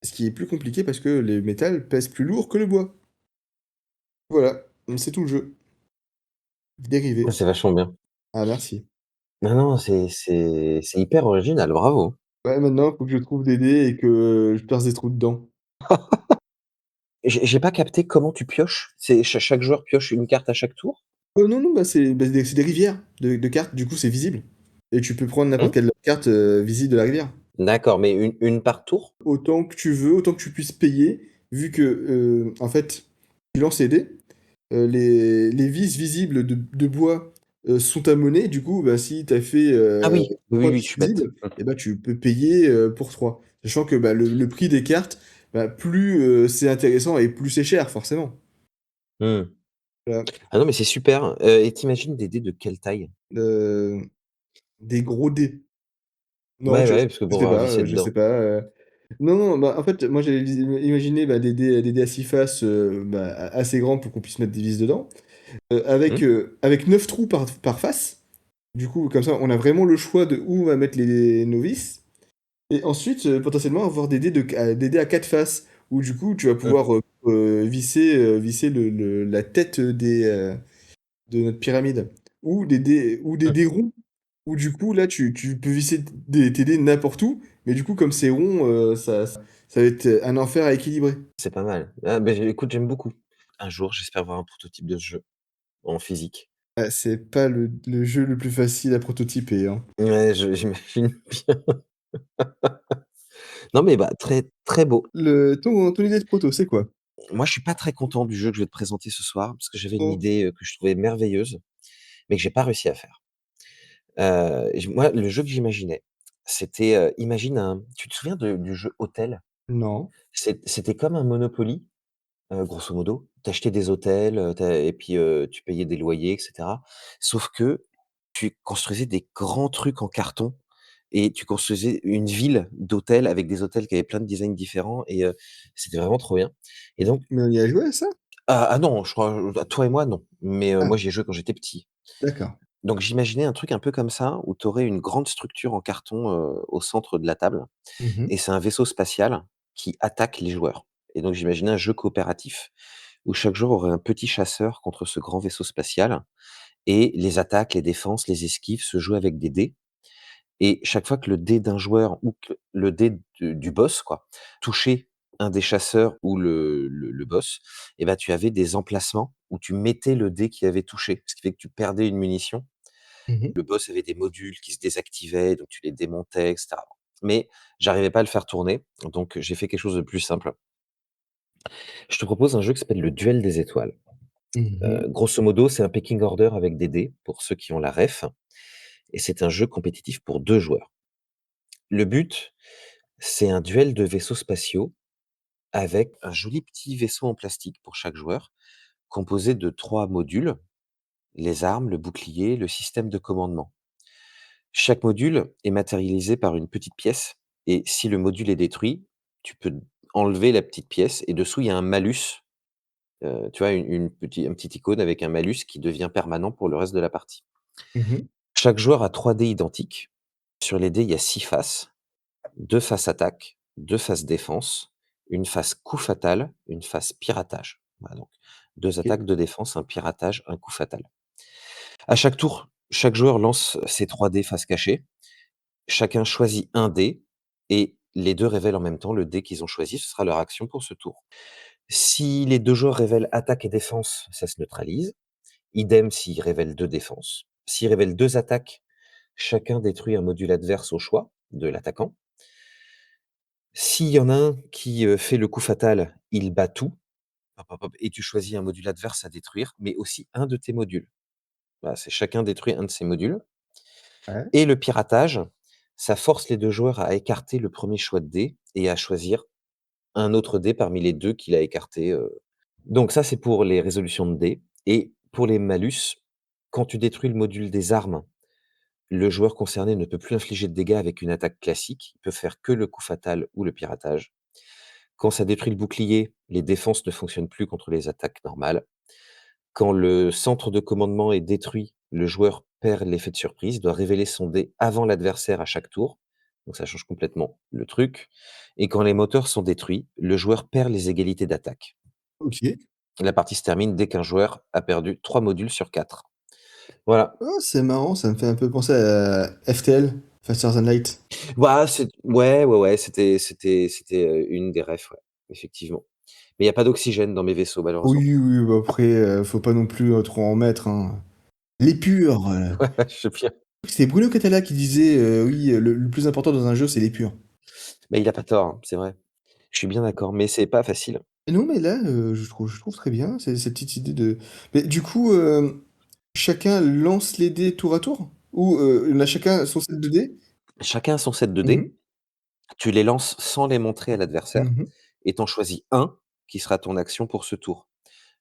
Speaker 1: Ce qui est plus compliqué parce que le métal pèse plus lourd que le bois. Voilà, c'est tout le jeu.
Speaker 2: Ouais,
Speaker 1: Dérivé.
Speaker 2: c'est vachement bien.
Speaker 1: Ah, merci.
Speaker 2: Non, non, c'est hyper original, bravo.
Speaker 1: Ouais, maintenant, il faut que je trouve des dés et que je perce des trous dedans.
Speaker 2: J'ai pas capté comment tu pioches? C'est chaque joueur pioche une carte à chaque tour?
Speaker 1: Non, non, bah, c'est des rivières de cartes, du coup, c'est visible. Et tu peux prendre n'importe
Speaker 2: Mmh.
Speaker 1: quelle carte visible de la rivière.
Speaker 2: D'accord, mais une par tour?
Speaker 1: Autant que tu veux, autant que tu puisses payer, vu que, en fait, tu lances les dés, les vis visibles de bois sont ta monnaie. Du coup, bah, si tu as fait
Speaker 2: Ah oui, oui,
Speaker 1: 3
Speaker 2: oui, je
Speaker 1: vis
Speaker 2: suis bête.
Speaker 1: visibles, et bah, tu peux payer pour 3. Sachant que bah, le prix des cartes, bah, plus c'est intéressant et plus c'est cher, forcément.
Speaker 2: Mmh.
Speaker 1: Voilà.
Speaker 2: Ah non, mais c'est super, et tu des dés de quelle taille?
Speaker 1: Euh, des gros dés. Non,
Speaker 2: Ouais, bah, ouais, parce que
Speaker 1: je
Speaker 2: pour
Speaker 1: sais
Speaker 2: pouvoir
Speaker 1: pas,
Speaker 2: visser
Speaker 1: je sais
Speaker 2: dedans.
Speaker 1: pas, non, non, bah, en fait, moi, j'avais imaginé, bah, des dés à 6 faces, bah, assez grands pour qu'on puisse mettre des vis dedans,
Speaker 2: Mmh.
Speaker 1: avec 9 trous par face. Du coup, comme ça, on a vraiment le choix de où on va mettre nos vis. Et ensuite, potentiellement, avoir des dés à 4 faces, où du coup, tu vas
Speaker 2: Mmh.
Speaker 1: pouvoir visser la tête de notre pyramide. Ou des
Speaker 2: Mmh.
Speaker 1: dés ronds, où du coup, là, tu peux visser tes dés n'importe où, mais du coup, comme c'est rond, ça va être un enfer à équilibrer.
Speaker 2: C'est pas mal. Ah, beh, écoute, j'aime beaucoup. Un jour, j'espère voir un prototype de ce jeu en physique.
Speaker 1: C'est pas le jeu le plus facile à prototyper, hein.
Speaker 2: Ouais, je j'imagine bien. Non, mais bah, très, très beau.
Speaker 1: Ton idée de proto, c'est quoi?
Speaker 2: Moi, je suis pas très content du jeu que je vais te présenter ce soir, parce que j'avais une
Speaker 1: Oh,
Speaker 2: idée, que je trouvais merveilleuse, mais que j'ai pas réussi à faire. J moi, le jeu que j'imaginais, c'était, imagine tu te souviens du jeu Hôtel?
Speaker 1: non.
Speaker 2: C'était comme un Monopoly, grosso modo. Tu achetais des hôtels, et puis, tu payais des loyers et cetera. Sauf que tu construisais des grands trucs en carton et tu construisais une ville d'hôtels avec des hôtels qui avaient plein de designs différents et c'était vraiment trop bien et donc
Speaker 1: Mais on y a joué à ça?
Speaker 2: non, je crois, toi et moi, non, mais
Speaker 1: Ah,
Speaker 2: moi, j'y ai joué quand j'étais petit.
Speaker 1: d'accord.
Speaker 2: Donc j'imaginais un truc un peu comme ça, où tu aurais une grande structure en carton, au centre de la table
Speaker 1: Mmh.
Speaker 2: et c'est un vaisseau spatial qui attaque les joueurs et donc j'imaginais un jeu coopératif où chaque joueur aurait un petit chasseur contre ce grand vaisseau spatial et les attaques, les défenses, les esquives se jouent avec des dés et chaque fois que le dé d'un joueur ou que le dé du boss quoi, touchait un des chasseurs ou le boss et ben tu avais des emplacements où tu mettais le dé qui avait touché. Ce qui fait que tu perdais une munition.
Speaker 1: Mmh.
Speaker 2: Le boss avait des modules qui se désactivaient, donc tu les démontais et cetera. Mais j'arrivais pas à le faire tourner, donc j'ai fait quelque chose de plus simple. Je te propose un jeu qui s'appelle le Duel des étoiles.
Speaker 1: Mmh.
Speaker 2: Grosso modo, c'est un pecking order avec des dés, pour ceux qui ont la ref, et c'est un jeu compétitif pour 2 joueurs. Le but, c'est un duel de vaisseaux spatiaux avec un joli petit vaisseau en plastique pour chaque joueur, composé de 3 modules, les armes, le bouclier, le système de commandement. Chaque module est matérialisé par une petite pièce et si le module est détruit, tu peux enlever la petite pièce et dessous, il y a un malus, tu vois? Un petit icône avec un malus qui devient permanent pour le reste de la partie.
Speaker 1: Mmh.
Speaker 2: Chaque joueur a 3 dés identiques. Sur les dés, il y a 6 faces, 2 faces attaque, 2 faces défense, une face coup fatal, une face piratage. Voilà donc 2
Speaker 1: OK.
Speaker 2: attaques, 2 défenses, un piratage, un coup fatal. À chaque tour, chaque joueur lance ses 3 dés face cachée. Chacun choisit un dé et les 2 révèlent en même temps le dé qu'ils ont choisi, ce sera leur action pour ce tour. Si les 2 joueurs révèlent attaque et défense, ça se neutralise. Idem s'ils révèlent 2 défenses. S'ils révèlent 2 attaques, chacun détruit un module adverse au choix de l'attaquant. S'il y en a un qui, fait le coup fatal, il bat tout, hop, hop, hop et tu choisis un module adverse à détruire, mais aussi un de tes modules. Voilà, c'est chacun détruit un de ses modules.
Speaker 1: Ouais.
Speaker 2: Et le piratage, ça force les 2 joueurs à écarter le premier choix de dé et à choisir un autre dé parmi les 2 qu'il a écartés. Donc ça, c'est pour les résolutions de dés et pour les malus, quand tu détruis le module des armes, le joueur concerné ne peut plus infliger de dégâts avec une attaque classique, il peut faire que le coup fatal ou le piratage. Quand ça détruit le bouclier, les défenses ne fonctionnent plus contre les attaques normales. Quand le centre de commandement est détruit, le joueur perd l'effet de surprise, doit révéler son dé avant l'adversaire à chaque tour. Donc ça change complètement le truc. Et quand les moteurs sont détruits, le joueur perd les égalités d'attaque.
Speaker 1: OK.
Speaker 2: La partie se termine dès qu'un joueur a perdu 3 modules sur 4. Voilà.
Speaker 1: Oh, c'est marrant, ça me fait un peu penser à FTL, Faster Than Light.
Speaker 2: Bah, ouais, c'était une des refs, ouais, effectivement. Mais il y a pas d'oxygène dans mes vaisseaux, malheureusement.
Speaker 1: Oui, oui, bah, après, faut pas non plus, trop en mettre, hein. L'épure,
Speaker 2: Ouais, je sais bien.
Speaker 1: c'était Bruno Catala qui disait, oui, le plus important dans un jeu, c'est l'épure.
Speaker 2: Mais il a pas tort, hein, c'est vrai. Je suis bien d'accord, mais c'est pas facile.
Speaker 1: Et non, mais là, je trouve très bien, cette petite idée de mais du coup, chacun lance les dés tour à tour? Ou, on a chacun son set de dés?
Speaker 2: Chacun a son set de
Speaker 1: Mmh
Speaker 2: dés.
Speaker 1: mh.
Speaker 2: Tu les lances sans les montrer à l'adversaire
Speaker 1: Mmh.
Speaker 2: et tu en choisis un qui sera ton action pour ce tour.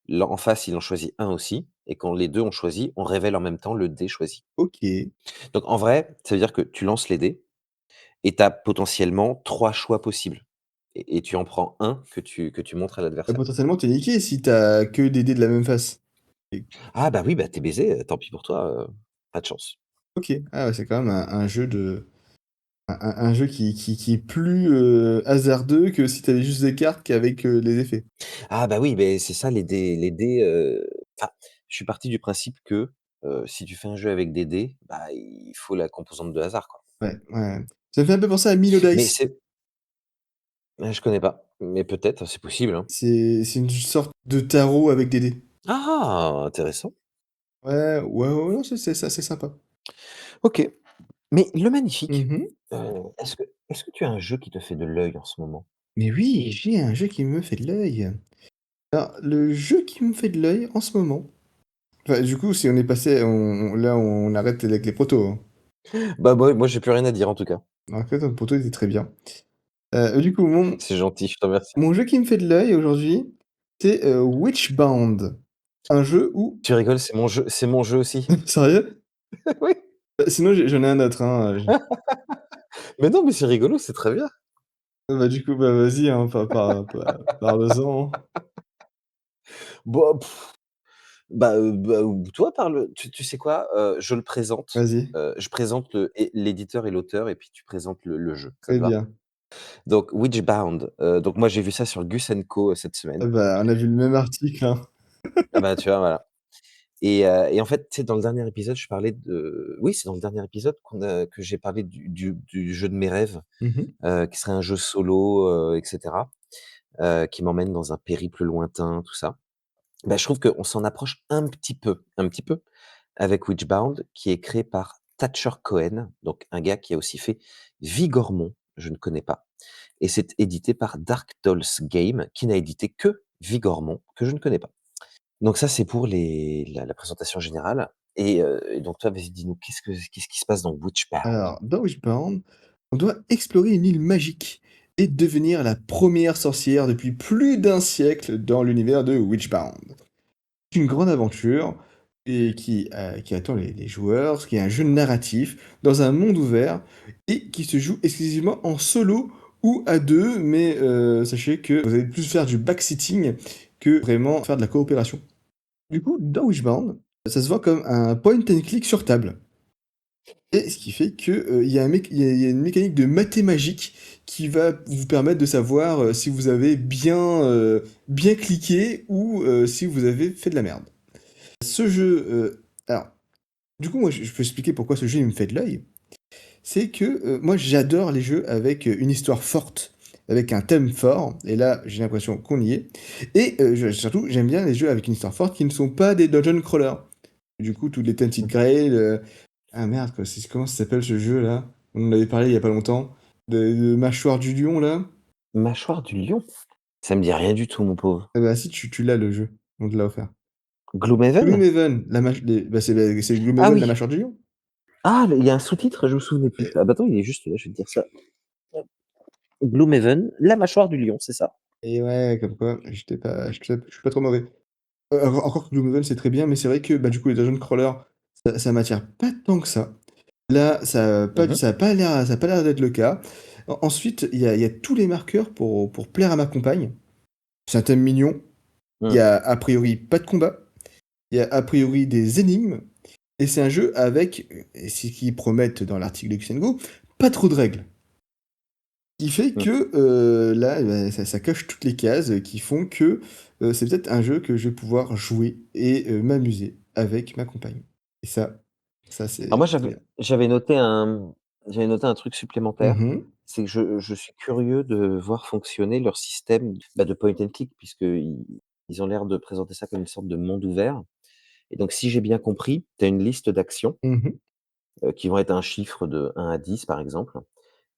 Speaker 2: Là, en face, il en choisit un aussi et quand les 2 ont choisi, on révèle en même temps le dé choisi.
Speaker 1: OK.
Speaker 2: Donc en vrai, ça veut dire que tu lances les dés et tu as potentiellement 3 choix possibles et tu en prends un que tu montres à
Speaker 1: Bah,
Speaker 2: l'adversaire.
Speaker 1: potentiellement, tu es niqué si tu as que des dés de la même face. Et
Speaker 2: Ah bah oui, bah tu es baisé, tant pis pour toi, pas de chance.
Speaker 1: OK. Ah ouais, c'est quand même un jeu de un jeu qui est plus, hasardeux que si tu avais juste des cartes qu'avec, les effets.
Speaker 2: Ah bah oui, beh, c'est ça les dés, enfin, je suis parti du principe que, si tu fais un jeu avec des dés, bah, il faut la composante de hasard, quoi.
Speaker 1: Ouais, ouais. Ça me fait un peu penser à Milo
Speaker 2: Mais
Speaker 1: Dice.
Speaker 2: c'est je connais pas, mais peut-être, c'est possible, hein.
Speaker 1: C'est une sorte de tarot avec des dés.
Speaker 2: Ah! Intéressant.
Speaker 1: Ouais, ouais, ouais, non, c'est assez sympa.
Speaker 2: OK. Mais le magnifique,
Speaker 1: Mmh.
Speaker 2: est-ce que tu as un jeu qui te fait de l'œil en ce moment?
Speaker 1: Mais oui, j'ai un jeu qui me fait de l'œil. Alors, le jeu qui me fait de l'œil en ce moment, enfin, du coup, si on est passé, là, on arrête avec les protos, hein.
Speaker 2: Bah, moi, j'ai plus rien à dire en tout cas.
Speaker 1: Alors que ton proto était très bien. Du coup, mon
Speaker 2: C'est gentil, je te remercie.
Speaker 1: mon jeu qui me fait de l'œil aujourd'hui, c'est, Witchbound. Un jeu où
Speaker 2: Tu rigoles, c'est mon jeu aussi.
Speaker 1: sérieux?
Speaker 2: Oui.
Speaker 1: Sinon j'en ai un autre, hein,
Speaker 2: Mais non, mais c'est rigolo, c'est très bien.
Speaker 1: bah, du coup, bah, vas-y, hein, parle-en.
Speaker 2: Bah, toi parle, tu sais quoi? Je le présente,
Speaker 1: Vas-y,
Speaker 2: je présente l'éditeur et l'auteur et puis tu présentes le jeu, ça
Speaker 1: très
Speaker 2: te va?
Speaker 1: bien.
Speaker 2: Donc Witchbound, donc moi j'ai vu ça sur Gus& Co, cette
Speaker 1: Ah
Speaker 2: semaine.
Speaker 1: bah, on a vu le même article, hein.
Speaker 2: Ah bah, tu vois, voilà. Et en fait, tu sais, dans le dernier épisode, je parlais de oui, c'est dans le dernier épisode que j'ai parlé du jeu de mes rêves,
Speaker 1: Mmh.
Speaker 2: qui serait un jeu solo, et cetera, qui m'emmène dans un périple lointain, tout ça. Bah, je trouve qu'on s'en approche un petit peu, avec Witchbound, qui est créé par Thatcher Cohen, donc un gars qui a aussi fait Vigormont, je ne connais pas, et c'est édité par Dark Dolls Game, qui n'a édité que Vigormont, que je ne connais pas. Donc ça, c'est pour la présentation générale et donc toi, vas-y, dis-nous, qu'est-ce qui se passe dans Witchbound?
Speaker 1: Alors, dans Witchbound, on doit explorer une île magique et devenir la première sorcière depuis plus d'un siècle dans l'univers de Witchbound. C'est une grande aventure et qui attend les joueurs, qui est un jeu narratif dans un monde ouvert et qui se joue exclusivement en solo ou à 2, mais sachez que vous allez plus faire du backsitting que vraiment faire de la coopération. Du coup, dans Wishbound, ça se voit comme un point and click sur table. Et ce qui fait que, il y a une mécanique de maths magique qui va vous permettre de savoir, si vous avez bien cliqué ou, si vous avez fait de la merde. Ce jeu, alors, du coup, moi, je peux expliquer pourquoi ce jeu, il me fait de l'œil. C'est que, moi, j'adore les jeux avec, une histoire forte, avec un thème fort et là, j'ai l'impression qu'on y est et je surtout, j'aime bien les jeux avec une histoire forte qui ne sont pas des dungeon crawlers. Du coup, tous les Tainted Grail, ah merde, quoi, comment ça s'appelle ce jeu-là? On en avait parlé il y a pas longtemps. De Mâchoire du lion, là?
Speaker 2: Mâchoire du lion? Ça me dit rien du tout, mon pauvre.
Speaker 1: Ah bah si, tu l'as le jeu, on te l'a offert.
Speaker 2: Gloomhaven?
Speaker 1: Gloomhaven, c'est
Speaker 2: Ah
Speaker 1: Gloomhaven, la
Speaker 2: oui!
Speaker 1: mâchoire du lion.
Speaker 2: Ah, il y a un sous-titre? Je me souvenais plus.
Speaker 1: Et
Speaker 2: Ah bah attends, il est juste là, je vais te dire ça. Gloomhaven, la mâchoire du lion, c'est ça.
Speaker 1: et ouais, comme quoi, je suis pas trop mauvais. Encore que Gloomhaven, c'est très bien, mais c'est vrai que, bah, du coup, les dungeon crawlers, ça m'attire pas tant que ça. Là,
Speaker 2: Mmh.
Speaker 1: ça a pas l'air d'être le cas. Ensuite, il y a tous les marqueurs pour plaire à ma compagne. C'est un thème mignon. Il y
Speaker 2: Mmh.
Speaker 1: a a priori pas de combat. Il y a a priori des énigmes. Et c'est un jeu avec, et c'est ce qu'ils promettent dans l'article de Kusango, pas trop de règles. Qui fait
Speaker 2: Mmh.
Speaker 1: que là, eh ben, ça coche toutes les cases qui font que c'est peut-être un jeu que je vais pouvoir jouer et m'amuser avec ma compagne. Et ça
Speaker 2: Alors moi,
Speaker 1: c'est bien.
Speaker 2: j'avais noté un truc supplémentaire,
Speaker 1: Mmh.
Speaker 2: c'est que je suis curieux de voir fonctionner leur système, bah, de point and click puisqu'ils ont l'air de présenter ça comme une sorte de monde ouvert et donc si j'ai bien compris, tu as une liste d'actions,
Speaker 1: Mmh.
Speaker 2: qui vont être un chiffre de 1 à 10 par exemple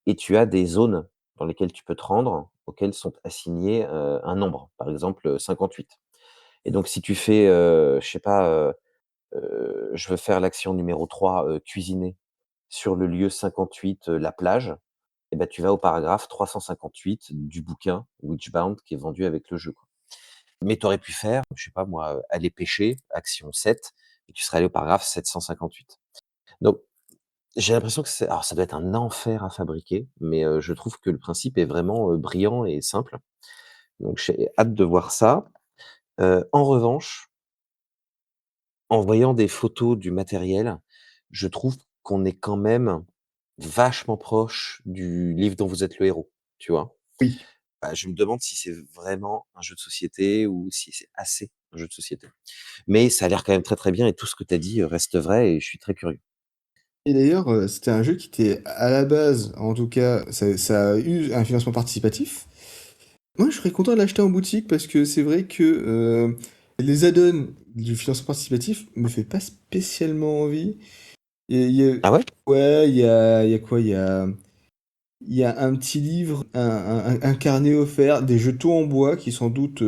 Speaker 2: et tu as des zones dans lesquelles tu peux te rendre, auxquelles sont assignés, un nombre, par exemple, 58 et donc si tu fais, je sais pas, je veux faire l'action numéro 3, cuisiner sur le lieu 58, la plage et ben tu vas au paragraphe 358 du bouquin Witchbound qui est vendu avec le jeu, quoi. Mais tu aurais pu faire, je sais pas moi, aller pêcher, action 7 et tu serais allé au paragraphe 758. Donc j'ai l'impression que c'est alors ça doit être un enfer à fabriquer, mais je trouve que le principe est vraiment, brillant et simple. Donc j'ai hâte de voir ça. En revanche, en voyant des photos du matériel, je trouve qu'on est quand même vachement proche du livre dont vous êtes le héros, tu vois?
Speaker 1: Oui.
Speaker 2: Bah, je me demande si c'est vraiment un jeu de société ou si c'est assez un jeu de société. Mais ça a l'air quand même très, très bien et tout ce que tu as dit, reste vrai et je suis très curieux.
Speaker 1: Et d'ailleurs, c'était un jeu qui était à la base, en tout cas, ça a eu un financement participatif. Moi, je serais content de l'acheter en boutique parce que c'est vrai que, les add-ons du financement participatif me fait pas spécialement envie. Et il y a
Speaker 2: Ah ouais?
Speaker 1: ouais, il y a quoi? Il y a un petit livre, un carnet offert, des jetons en bois qui sans doute,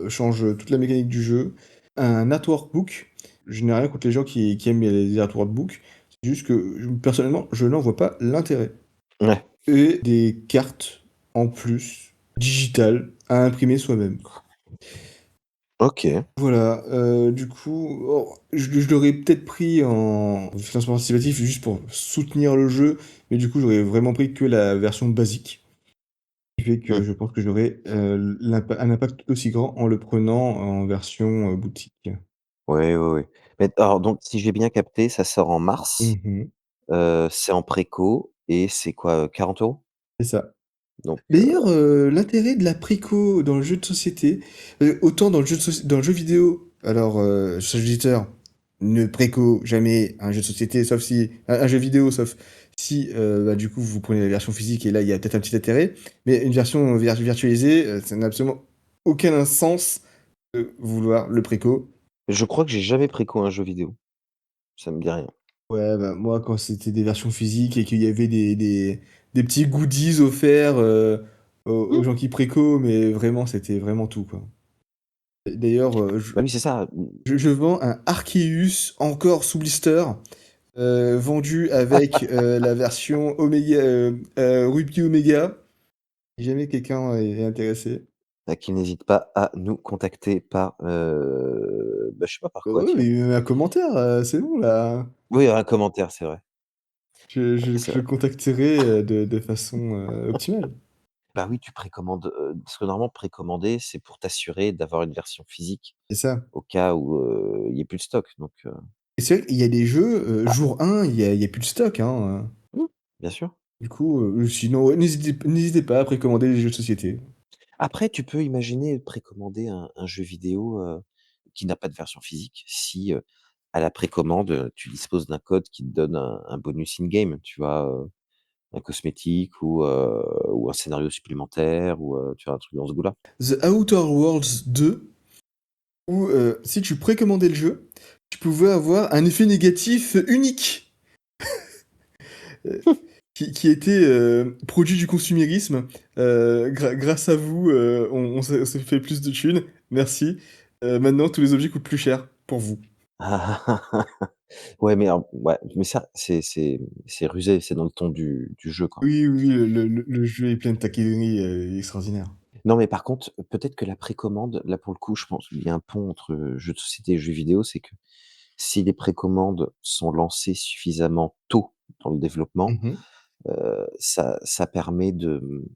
Speaker 1: changent toute la mécanique du jeu, un artwork book. Je n'ai rien contre les gens qui aiment les artwork books. C'est juste que, personnellement, je n'en vois pas l'intérêt.
Speaker 2: Ouais.
Speaker 1: Et des cartes en plus, digitales, à imprimer soi-même.
Speaker 2: OK.
Speaker 1: Voilà, du coup, oh, je l'aurais peut-être pris en financement participatif juste pour soutenir le jeu, mais du coup, j'aurais vraiment pris que la version basique. Ce qui fait que
Speaker 2: Mmh.
Speaker 1: je pense que j'aurais, un impact tout aussi grand en le prenant en version, boutique.
Speaker 2: Ouais, ouais, ouais. Mais alors donc si j'ai bien capté, ça sort en mars,
Speaker 1: Mmh.
Speaker 2: c'est en préco et c'est quoi, 40 €?
Speaker 1: C'est ça.
Speaker 2: Donc
Speaker 1: D'ailleurs, l'intérêt de la préco dans le jeu de société, autant dans le jeu vidéo, alors, chers auditeurs, ne préco jamais un jeu de société, sauf si un jeu vidéo, sauf si, bah, du coup, vous prenez la version physique et là, il y a peut-être un petit intérêt. Mais une version virtualisée, ça n'a absolument aucun sens de vouloir le préco.
Speaker 2: je crois que j'ai jamais préco un jeu vidéo. Ça me dit rien.
Speaker 1: Ouais, bah, moi, quand c'était des versions physiques et qu'il y avait des petits goodies offerts, aux
Speaker 2: Mmh.
Speaker 1: gens qui préco, mais vraiment, c'était vraiment tout, quoi. D'ailleurs,
Speaker 2: Bah oui, c'est ça.
Speaker 1: je vends un Arceus encore sous blister, vendu avec, la version Omega, Ruby Omega, si jamais quelqu'un est intéressé.
Speaker 2: Qui n'hésite pas à nous contacter par, bah, je sais pas par
Speaker 1: Bah,
Speaker 2: quoi,
Speaker 1: ouais,
Speaker 2: tiens.
Speaker 1: mais un commentaire, c'est bon là.
Speaker 2: Oui, un commentaire, c'est vrai. C'est
Speaker 1: Je
Speaker 2: vrai.
Speaker 1: le contacterai, de façon, optimale.
Speaker 2: Bah oui, tu précommandes, parce que normalement précommander, c'est pour t'assurer d'avoir une version physique
Speaker 1: C'est ça.
Speaker 2: au cas où, il y ait plus de stock donc
Speaker 1: Et c'est vrai qu'il y a des jeux,
Speaker 2: ah,
Speaker 1: jour 1, il y a plus de stock, hein,
Speaker 2: mmh, bien sûr.
Speaker 1: du coup, sinon, ouais, n'hésitez pas à précommander les jeux de société.
Speaker 2: Après, tu peux imaginer précommander un jeu vidéo, qui n'a pas de version physique si, à la précommande, tu disposes d'un code qui te donne un bonus in game, tu vois? Un cosmétique ou un scénario supplémentaire ou, tu vois, un truc dans ce goût-là.
Speaker 1: The Outer Worlds 2, où, si tu précommandais le jeu, tu pouvais avoir un effet négatif unique, heu, qui était, produit du consumérisme. Grâce à vous, on s'est fait plus de thunes, merci. Maintenant tous les objets coûtent plus cher. pour vous.
Speaker 2: Ouais, mais ça, c'est rusé, c'est dans le ton du jeu, quoi.
Speaker 1: Oui, oui, le jeu est plein de taquineries, extraordinaires.
Speaker 2: Non, mais par contre, peut-être que la précommande, là, pour le coup, je pense qu'il y a un pont entre jeux de société et jeux vidéo, c'est que si les précommandes sont lancées suffisamment tôt dans le développement,
Speaker 1: Mmh.
Speaker 2: ça permet de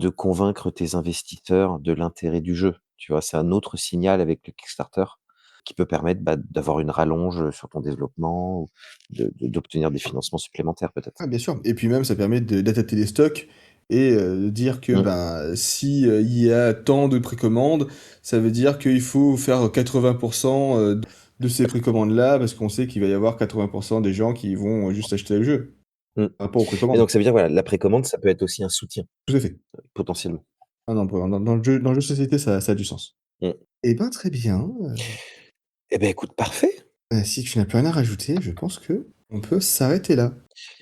Speaker 2: convaincre tes investisseurs de l'intérêt du jeu. Tu vois? C'est un autre signal avec le Kickstarter qui peut permettre, d'avoir une rallonge sur ton développement ou d'obtenir des financements supplémentaires peut-être.
Speaker 1: Ah bien sûr et puis même ça permet d'adapter les stocks et de dire que,
Speaker 2: Mmh.
Speaker 1: ben, si, il y a tant de précommandes, ça veut dire qu'il faut faire 80 de ces précommandes-là parce qu'on sait qu'il va y avoir 80 des gens qui vont juste acheter le jeu,
Speaker 2: Mmh.
Speaker 1: par rapport aux
Speaker 2: Et
Speaker 1: précommandes.
Speaker 2: donc ça veut dire, voilà, la précommande, ça peut être aussi un soutien,
Speaker 1: Tout à fait.
Speaker 2: potentiellement.
Speaker 1: Ah non, pour dans le jeu de société, ça a du sens.
Speaker 2: Mmh.
Speaker 1: Eh ben, très bien,
Speaker 2: Eh ben, écoute, parfait.
Speaker 1: si tu n'as plus rien à rajouter, je pense qu'on peut s'arrêter là.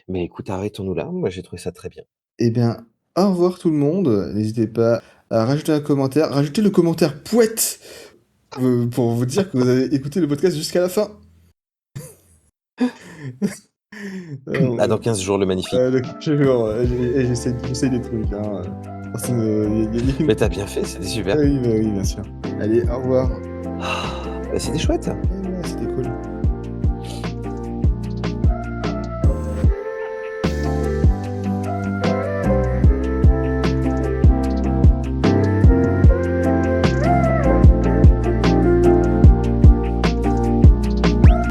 Speaker 2: Mais écoute, arrêtons-nous là. Moi, j'ai trouvé ça très bien.
Speaker 1: Eh bien, au revoir tout le monde. N'hésitez pas à rajouter un commentaire. Rajoutez le commentaire pouette pour vous dire que vous avez écouté le podcast jusqu'à la fin.
Speaker 2: À dans
Speaker 1: Alors,
Speaker 2: 15 jours, le magnifique.
Speaker 1: je jure, j'essaie des trucs, hein, parce que, y a une
Speaker 2: Mais tu bien fait, c'était super.
Speaker 1: oui, bah, oui, bien sûr. Allez, au revoir.
Speaker 2: C'était chouette.
Speaker 1: Ouais, ouais, c'était cool.